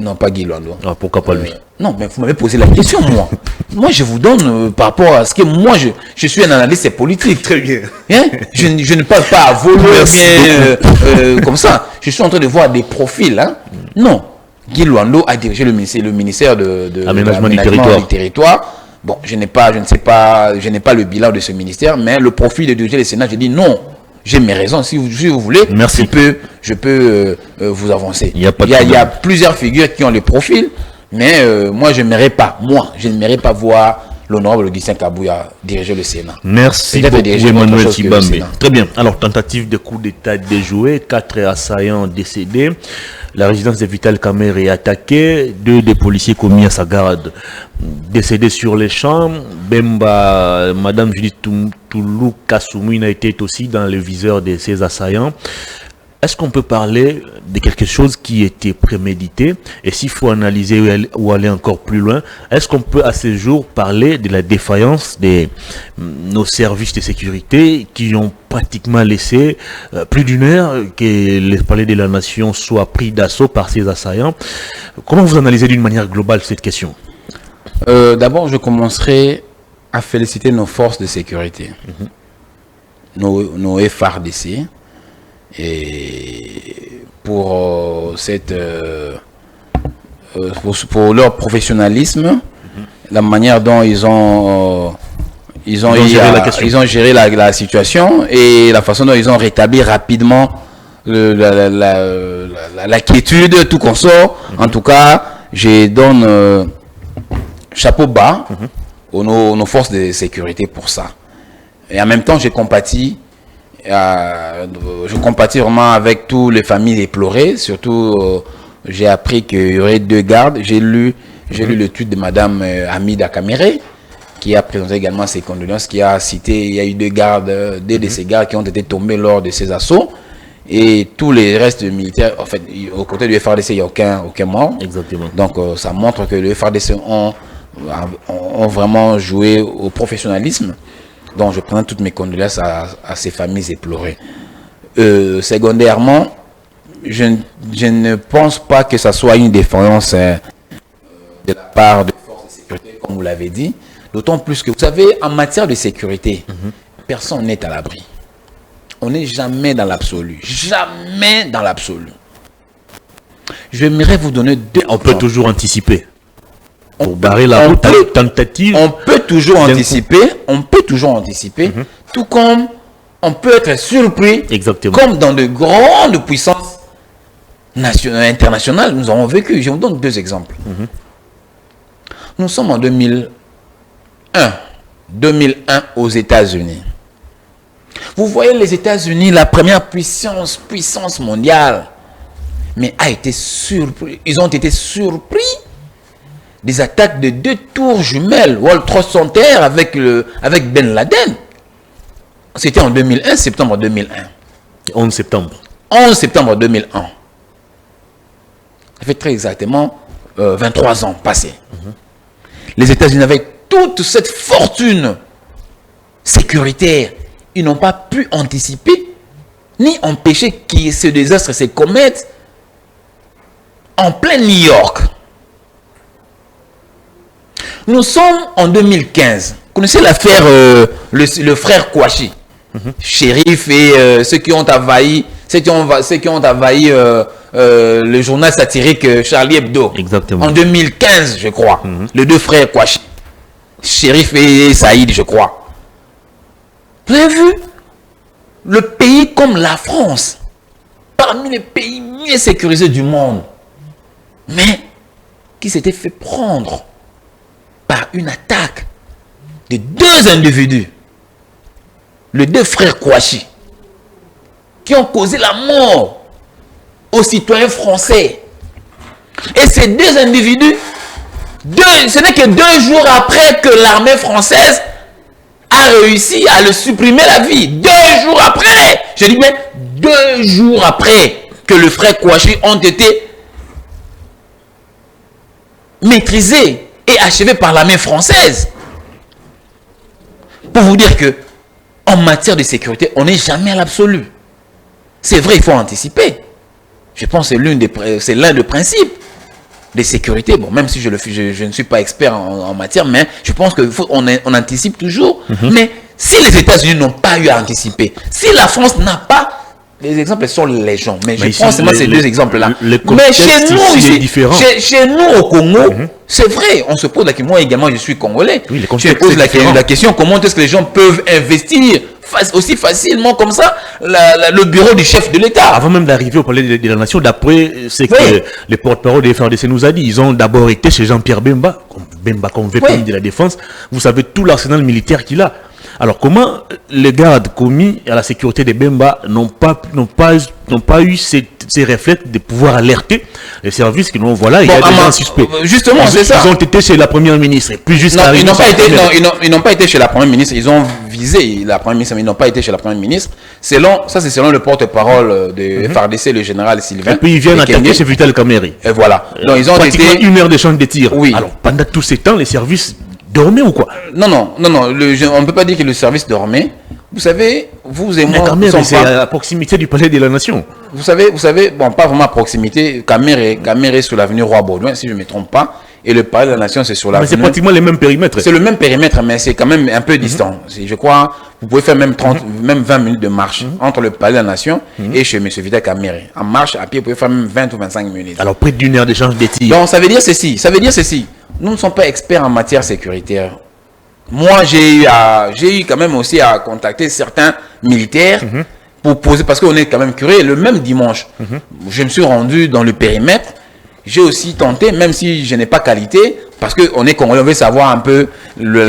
Non, pas Guy Loando.
Ah, pourquoi pas lui?
Non, mais vous m'avez posé la question, moi. Moi, je vous donne par rapport à ce que moi, je suis un analyste politique.
Très bien.
Hein? Je ne parle pas à voler bien comme ça. Je suis en train de voir des profils. Hein? Non. Guy Loando a dirigé le ministère de
Aménagement du
territoire. Bon, je n'ai pas le bilan de ce ministère, mais le profil de diriger le Sénat, j'ai dit non. J'ai mes raisons. Si vous voulez,
merci.
Je peux vous avancer.
Il y
a plusieurs figures qui ont le profil, mais moi, je n'aimerais pas voir l'honorable Augustin Kabouya diriger le Sénat.
Merci beaucoup, Emmanuel Tibambe. Très bien. Alors, tentative de coup d'État déjouée, 4 assaillants décédés. La résidence de Vital Kamerhe est attaquée. 2 des policiers commis à sa garde décédés sur les champs. Bemba, Madame Judith Toulou Kassoumine a été aussi dans le viseur de ces assaillants. Est-ce qu'on peut parler de quelque chose qui était prémédité? Et s'il faut analyser ou aller encore plus loin, est-ce qu'on peut à ce jour parler de la défaillance de nos services de sécurité qui ont pratiquement laissé plus d'une heure que les palais de la nation soient pris d'assaut par ces assaillants? Comment vous analysez d'une manière globale cette question?
D'abord, je commencerai à féliciter nos forces de sécurité, nos FARDC, et pour pour leur professionnalisme, la manière dont ils ont géré la situation et la façon dont ils ont rétabli rapidement la quiétude, tout consort. En tout cas, je donne chapeau bas nos forces de sécurité pour ça. Et en même temps, je compatis vraiment avec toutes les familles déplorées. Surtout, j'ai appris qu'il y aurait 2 gardes. J'ai lu le tweet de Madame Hamida Kamerhe, qui a présenté également ses condoléances, qui a cité, il y a eu 2 gardes, 2 de ces gardes qui ont été tombés lors de ces assauts. Et tous les restes militaires, en fait, au côté du FARDC, il n'y a aucun mort.
Exactement.
Donc, ça montre que le FARDC ont vraiment joué au professionnalisme. Donc, je prends toutes mes condoléances à ces familles éplorées. Secondairement, je ne pense pas que ça soit une défaillance de la part des forces de sécurité, comme vous l'avez dit. D'autant plus que, vous savez, en matière de sécurité, personne n'est à l'abri. On n'est jamais dans l'absolu. Jamais dans l'absolu. J'aimerais vous donner 2
On peut toujours anticiper. Pour barrer la route, tentative.
On peut toujours anticiper. Tout comme on peut être surpris.
Exactement.
Comme dans de grandes puissances internationales, nous avons vécu. Je vous donne 2 exemples. Nous sommes en 2001 aux États-Unis. Vous voyez les États-Unis, la première puissance mondiale, mais ils ont été surpris des attaques de 2 tours jumelles, World Trade Center avec Ben Laden. C'était en 2001, septembre 2001.
11 septembre.
11 septembre 2001. Ça fait très exactement 23 ans passés. Les États-Unis, avec toute cette fortune sécuritaire, ils n'ont pas pu anticiper ni empêcher que ce désastre se commette en plein New York. Nous sommes en 2015. Vous connaissez l'affaire le frère Kouachi, shérif et ceux qui ont envahi le journal satirique Charlie Hebdo.
Exactement.
En 2015, je crois. Les 2 frères Kouachi, shérif et Saïd, je crois. Vous avez vu le pays comme la France, parmi les pays mieux sécurisés du monde, mais qui s'était fait prendre par une attaque de 2 individus, les 2 frères Kouachi, qui ont causé la mort aux citoyens français. Et ces 2 individus, ce n'est que 2 jours après que l'armée française a réussi à le supprimer la vie. 2 jours après. Je dis mais 2 jours après que le frère Kouachi ont été maîtrisés et achevés par l'armée française. Pour vous dire que en matière de sécurité, on n'est jamais à l'absolu. C'est vrai, il faut anticiper. Je pense que c'est l'un des principes de sécurité. Bon, même si je ne suis pas expert en matière, mais je pense qu'on anticipe toujours. Mais si les États-Unis n'ont pas eu à anticiper, si la France n'a pas, les exemples sont légions. Mais je pense que ces deux exemples-là. Mais chez nous, chez nous au Congo, c'est vrai, on se pose la question. Moi également, je suis congolais. Oui, je pose la question, comment est-ce que les gens peuvent investir aussi facilement comme ça le bureau du chef de l'État.
Avant même d'arriver au palais de la Nation, d'après ce que les porte-parole des FARDC nous a dit, ils ont d'abord été chez Jean-Pierre Bemba comme VPN de la Défense. Vous savez tout l'arsenal militaire qu'il a. Alors comment les gardes commis à la sécurité de Bemba n'ont pas eu ces réflexes de pouvoir alerter les services qui n'ont il y a des gens suspects.
Justement, c'est ça.
Ils ont été chez la première ministre. Et puis
ils n'ont pas été chez la première ministre. Ils ont visé la première ministre, mais ils n'ont pas été chez la première ministre. C'est selon le porte-parole de FARDC, le général Sylvain.
Et puis ils viennent attaquer chez Vital Kamerhe.
Et voilà. Donc ils ont été
1 heure d'échange de tirs.
Oui.
Alors pendant tous ces temps, les services dormaient ou quoi?
Non. On ne peut pas dire que le service dormait. Vous savez, vous et moi,
c'est à la proximité du palais de la Nation.
Vous savez, bon, pas vraiment à proximité. Kamerhe sur l'avenue Roi-Baudouin, si je ne me trompe pas. Et le palais de la Nation, c'est sur l'avenue.
Mais c'est pratiquement les mêmes périmètres.
C'est le même périmètre, mais c'est quand même un peu distant. Je crois, vous pouvez faire même 20 minutes de marche entre le palais de la Nation et chez M. Vital Kamerhe. En marche, à pied, vous pouvez faire même 20 ou 25 minutes.
Alors, près d'1 heure d'échange de tirs.
Donc, ça veut dire ceci. Nous ne sommes pas experts en matière sécuritaire. Moi, j'ai eu quand même aussi à contacter certains militaires pour poser, parce qu'on est quand même curieux. Le même dimanche, je me suis rendu dans le périmètre. J'ai aussi tenté, même si je n'ai pas qualité, parce qu'on est congolais, on veut savoir un peu le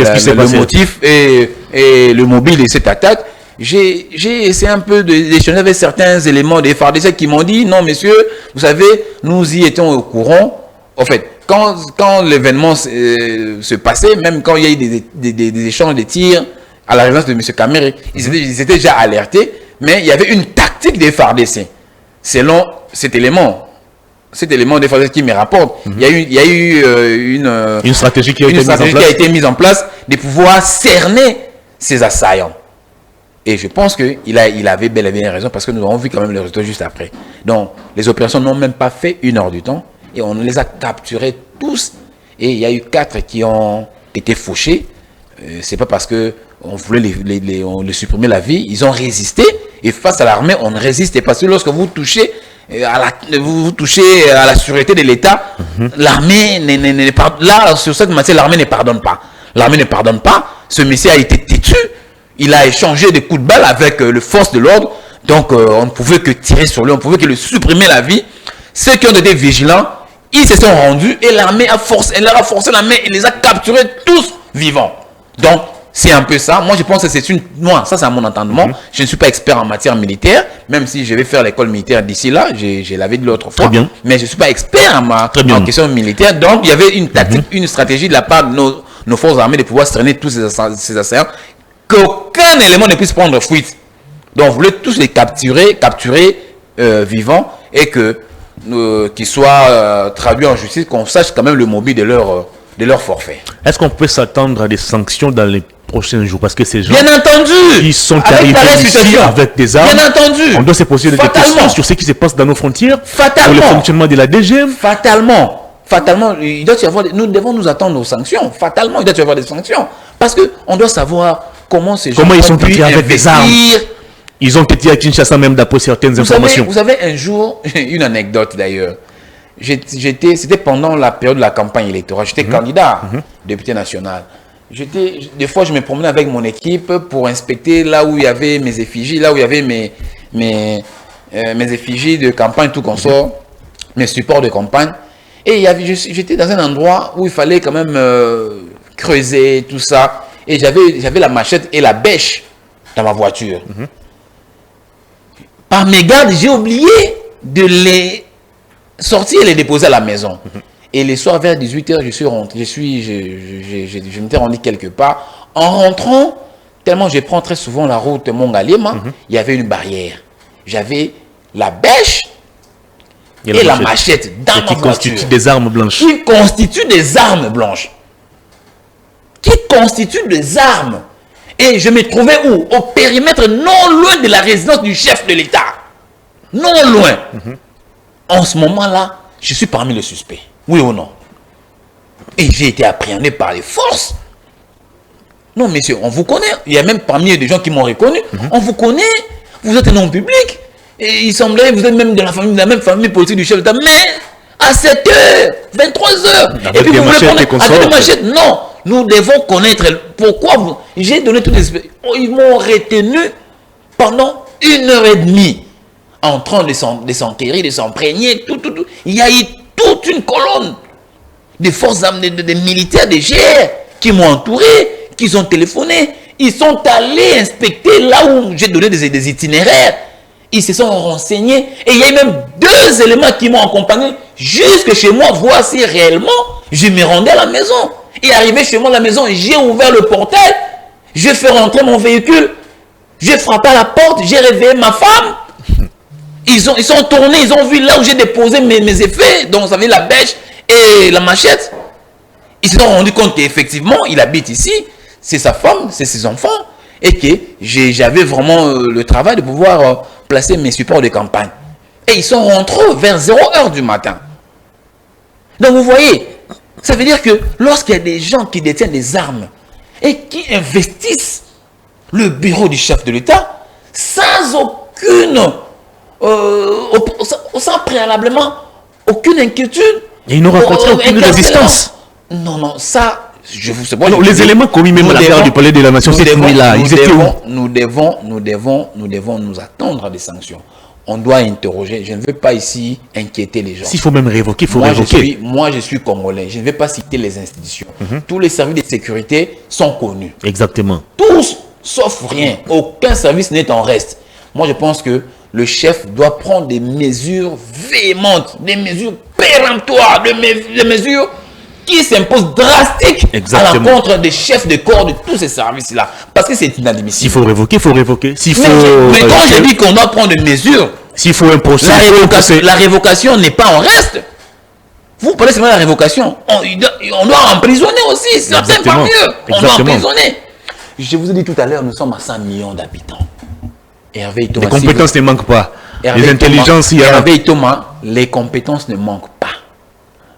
motif et le mobile de cette attaque. J'ai essayé un peu d'échanger avec certains éléments des FARDC qui m'ont dit, non, monsieur, vous savez, nous y étions au courant. En fait, quand l'événement se passait, même quand il y a eu des échanges de tirs à la résidence de M. Kamerhe, ils étaient déjà alertés, mais il y avait une tactique des FARDC. Selon cet élément des FARDC qui me rapporte, il y a eu une stratégie qui a été mise en place de pouvoir cerner ces assaillants. Et je pense qu'il avait bel et bien raison, parce que nous avons vu quand même le résultat juste après. Donc, les opérations n'ont même pas fait 1 heure du temps. Et on les a capturés tous. Et il y a eu 4 qui ont été fauchés. C'est pas parce qu'on voulait les supprimer la vie. Ils ont résisté. Et face à l'armée, on ne résiste. Parce que lorsque vous touchez à la sûreté de l'État, l'armée là, sur cette matière, l'armée ne pardonne pas. L'armée ne pardonne pas. Ce monsieur a été têtu. Il a échangé des coups de balle avec le force de l'ordre. Donc, on ne pouvait que tirer sur lui. On ne pouvait que le supprimer la vie. Ceux qui ont été vigilants, ils se sont rendus et l'armée elle leur a forcé la main et les a capturés tous vivants. Donc, c'est un peu ça. Moi, je pense que ça c'est à mon entendement. Je ne suis pas expert en matière militaire, même si je vais faire l'école militaire d'ici là. Je l'avais dit l'autre fois. Mais je ne suis pas expert en question militaire. Donc, il y avait une tactique, une stratégie de la part de nos forces armées de pouvoir cerner tous ces assaillants. Qu'aucun élément ne puisse prendre fuite. Donc, on voulait tous les capturer vivants et qu'ils soient traduits en justice, qu'on sache quand même le mobile de leur forfait.
Est-ce qu'on peut s'attendre à des sanctions dans les prochains jours? Parce que ces gens
bien entendu,
qui sont arrivés ici avec des armes,
bien entendu,
on doit se poser des questions sur ce qui se passe dans nos frontières, sur le fonctionnement de la DGM.
Fatalement, il doit y avoir, nous devons nous attendre aux sanctions. Fatalement, il doit y avoir des sanctions. Parce qu'on doit savoir comment ces gens
ils sont entrés avec des armes. Ils ont été à Kinshasa même d'après certaines informations.
Vous savez, un jour, une anecdote d'ailleurs, c'était pendant la période de la campagne électorale, j'étais candidat, député national. Des fois, je me promenais avec mon équipe pour inspecter là où il y avait mes effigies, là où il y avait mes effigies de campagne, tout qu'on sort, mes supports de campagne. Et j'étais dans un endroit où il fallait quand même creuser, tout ça. Et j'avais la machette et la bêche dans ma voiture. Par mégarde, j'ai oublié de les sortir et les déposer à la maison. Et les soirs vers 18h, je suis rentré, je m'étais rendu quelque part. En rentrant, tellement je prends très souvent la route Mongaliema, il y avait une barrière. J'avais la bêche et la machette dans ma voiture.
Qui constituent des armes blanches.
Qui constituent des armes blanches. Qui constituent des armes. Et je me trouvais où? Au périmètre non loin de la résidence du chef de l'État. Non loin. En ce moment-là, je suis parmi les suspects. Oui ou non? Et j'ai été appréhendé par les forces. Non, messieurs, on vous connaît. Il y a même parmi eux des gens qui m'ont reconnu. On vous connaît. Vous êtes un homme public. Et il semblerait que vous êtes même de la même famille politique du chef d'État. Mais à 7h, 23h. Et puis vous voulez connaître avec des machettes. Non, nous devons connaître pourquoi j'ai donné toutes les... Ils m'ont retenu pendant 1h30 en train de s'enterrer, de s'imprégner. Tout. Il y a eu toute une colonne de forces armées, des militaires, des GR qui m'ont entouré, qui ont téléphoné. Ils sont allés inspecter là où j'ai donné des itinéraires. Ils se sont renseignés. Et il y a eu même 2 éléments qui m'ont accompagné jusque chez moi, voir si réellement je me rendais à la maison. Et arrivé chez moi à la maison, j'ai ouvert le portail, j'ai fait rentrer mon véhicule, j'ai frappé à la porte, j'ai réveillé ma femme. Ils sont tournés, ils ont vu là où j'ai déposé mes effets, donc ça veut dire la bêche et la machette. Ils se sont rendus compte qu'effectivement, il habite ici, c'est sa femme, c'est ses enfants, et que j'avais vraiment le travail de pouvoir placer mes supports de campagne. Et ils sont rentrés vers 0h du matin. Donc vous voyez, ça veut dire que lorsqu'il y a des gens qui détiennent des armes et qui investissent le bureau du chef de l'État sans aucune, sans préalablement aucune inquiétude.
Et ils n'ont rencontré aucune résistance.
Non, ça, je vous sais pas.
Les éléments commis même à l'affaire du palais de la nation, c'est là.
Nous devons nous attendre à des sanctions. On doit interroger. Je ne veux pas ici inquiéter les gens.
S'il faut même révoquer, il faut révoquer.
Moi, je suis congolais. Je ne vais pas citer les institutions. Tous les services de sécurité sont connus.
Exactement.
Tous, sauf rien. Aucun service n'est en reste. Moi, je pense que le chef doit prendre des mesures véhémentes, des mesures péremptoires, des mesures qui s'imposent drastiques à l'encontre des chefs de corps de tous ces services-là. Parce que c'est inadmissible.
S'il faut révoquer, il faut révoquer.
Mais quand je dis qu'on doit prendre des mesures,
s'il faut un procès,
la révocation n'est pas en reste. Vous parlez seulement de la révocation. On doit emprisonner aussi. Certains parmi eux. On doit emprisonner. Je vous ai dit tout à l'heure, nous sommes à 100 millions d'habitants. Hervé Thomas,
les compétences ne manquent pas. Les intelligences, il y a...
Hervé Thomas, les compétences ne manquent pas.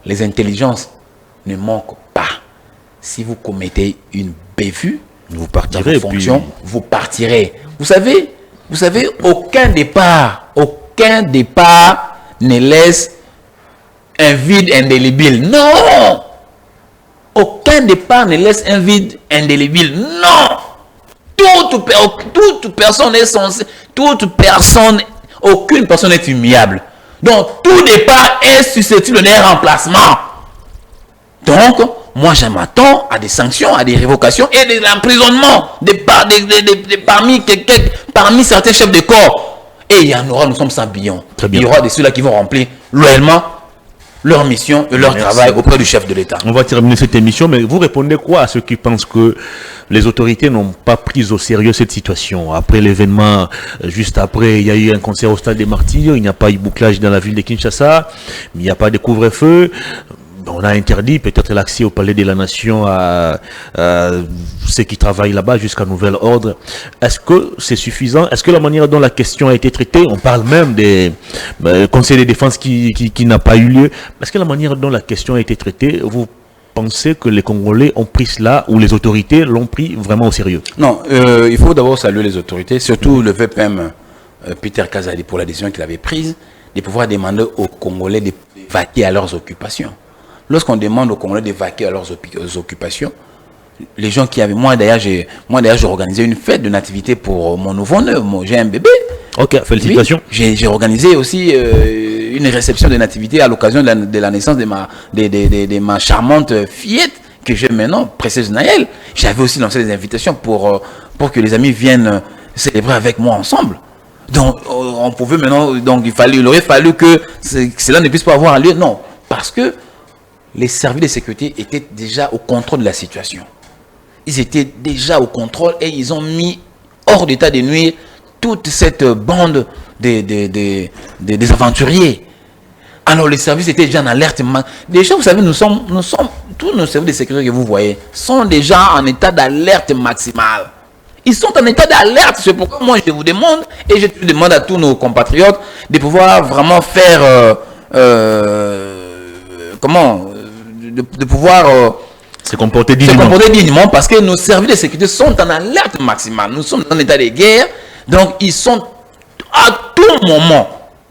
Les intelligences ne manquent pas. Si vous commettez une bévue,
vous partirez.
Vous partirez. Vous savez, aucun départ ne laisse un vide indélébile. Non! Aucun départ ne laisse un vide indélébile. Non! Toute personne est censée, aucune personne n'est immuable. Donc, tout départ est susceptible d'un remplacement. Donc, moi, je m'attends à des sanctions, à des révocations et des emprisonnements parmi certains chefs de corps. Et il y en aura, nous sommes 100 millions. Il y aura de ceux-là qui vont remplir loyalement leur mission et leur travail auprès du chef de l'État.
On va terminer cette émission, mais vous répondez quoi à ceux qui pensent que les autorités n'ont pas pris au sérieux cette situation? Après l'événement, juste après, il y a eu un concert au Stade des Martyrs, il n'y a pas eu bouclage dans la ville de Kinshasa, il n'y a pas de couvre-feu. On a interdit peut-être l'accès au palais de la nation à ceux qui travaillent là-bas jusqu'à nouvel ordre. Est-ce que c'est suffisant? Est-ce que la manière dont la question a été traitée, on parle même des conseils de défense qui n'a pas eu lieu, est-ce que la manière dont la question a été traitée, vous pensez que les Congolais ont pris cela ou les autorités l'ont pris vraiment au sérieux?
Non, il faut d'abord saluer les autorités, surtout le VPM Peter Kazadi pour la décision qu'il avait prise de pouvoir demander aux Congolais d'évacuer à leurs occupations. Lorsqu'on demande aux Congolais d'évacuer à leurs occupations, les gens qui avaient... Moi d'ailleurs, j'ai organisé une fête de nativité pour mon nouveau-né. J'ai un bébé.
Ok, félicitations.
Oui, j'ai organisé aussi une réception de nativité à l'occasion de la naissance de ma charmante fillette que j'ai maintenant, Princesse Naël. J'avais aussi lancé des invitations pour que les amis viennent célébrer avec moi ensemble. Donc, on pouvait maintenant... Donc, il aurait fallu que cela ne puisse pas avoir lieu. Non, parce que les services de sécurité étaient déjà au contrôle de la situation. Ils étaient déjà au contrôle et ils ont mis hors d'état de nuire toute cette bande des aventuriers. Alors les services étaient déjà en alerte. Déjà, vous savez, tous nos services de sécurité que vous voyez sont déjà en état d'alerte maximale.
Ils sont en état d'alerte. C'est pourquoi moi je vous demande, et je demande à tous nos compatriotes, de pouvoir vraiment faire, de pouvoir
se comporter dignement.
Parce que nos services de sécurité sont en alerte maximale. Nous sommes en état de guerre, donc ils sont à tout moment,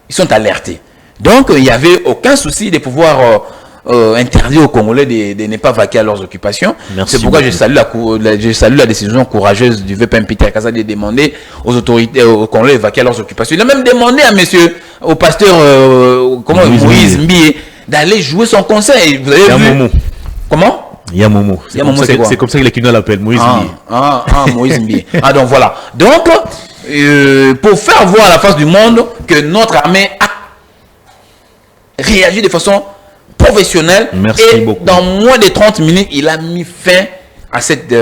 ils sont alertés. Donc il n'y avait aucun souci de pouvoir interdire aux Congolais de ne pas vaquer à leurs occupations. C'est pourquoi je salue la décision courageuse du VPM Peter Kasa de demander aux autorités, aux Congolais de vaquer à leurs occupations. Il a même demandé au pasteur Moïse Mbie d'aller jouer son concert. Vous avez vu? Comment?
Yamomo. C'est comme ça que les Kinois l'appellent, Moïse Mbie.
Moïse Mbie. Donc voilà. Donc, pour faire voir à la face du monde que notre armée a réagi de façon professionnelle.
Merci beaucoup.
Dans moins de 30 minutes, il a mis fin à cette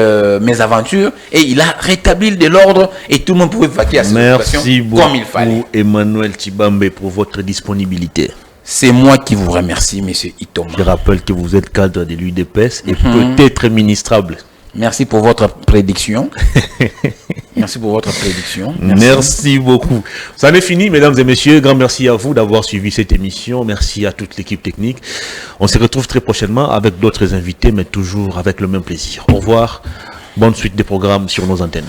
mésaventure et il a rétabli de l'ordre et tout le monde pouvait vaquer à ses occupations comme il fallait.
Merci beaucoup Emmanuel Tshibambe pour votre disponibilité.
C'est moi qui vous remercie, monsieur Itoma.
Je rappelle que vous êtes cadre de l'UDPS et peut-être ministrable.
Merci pour votre prédiction. Merci pour votre prédiction.
Merci beaucoup. Ça en est fini, mesdames et messieurs. Grand merci à vous d'avoir suivi cette émission. Merci à toute l'équipe technique. On se retrouve très prochainement avec d'autres invités, mais toujours avec le même plaisir. Au revoir. Bonne suite des programmes sur nos antennes.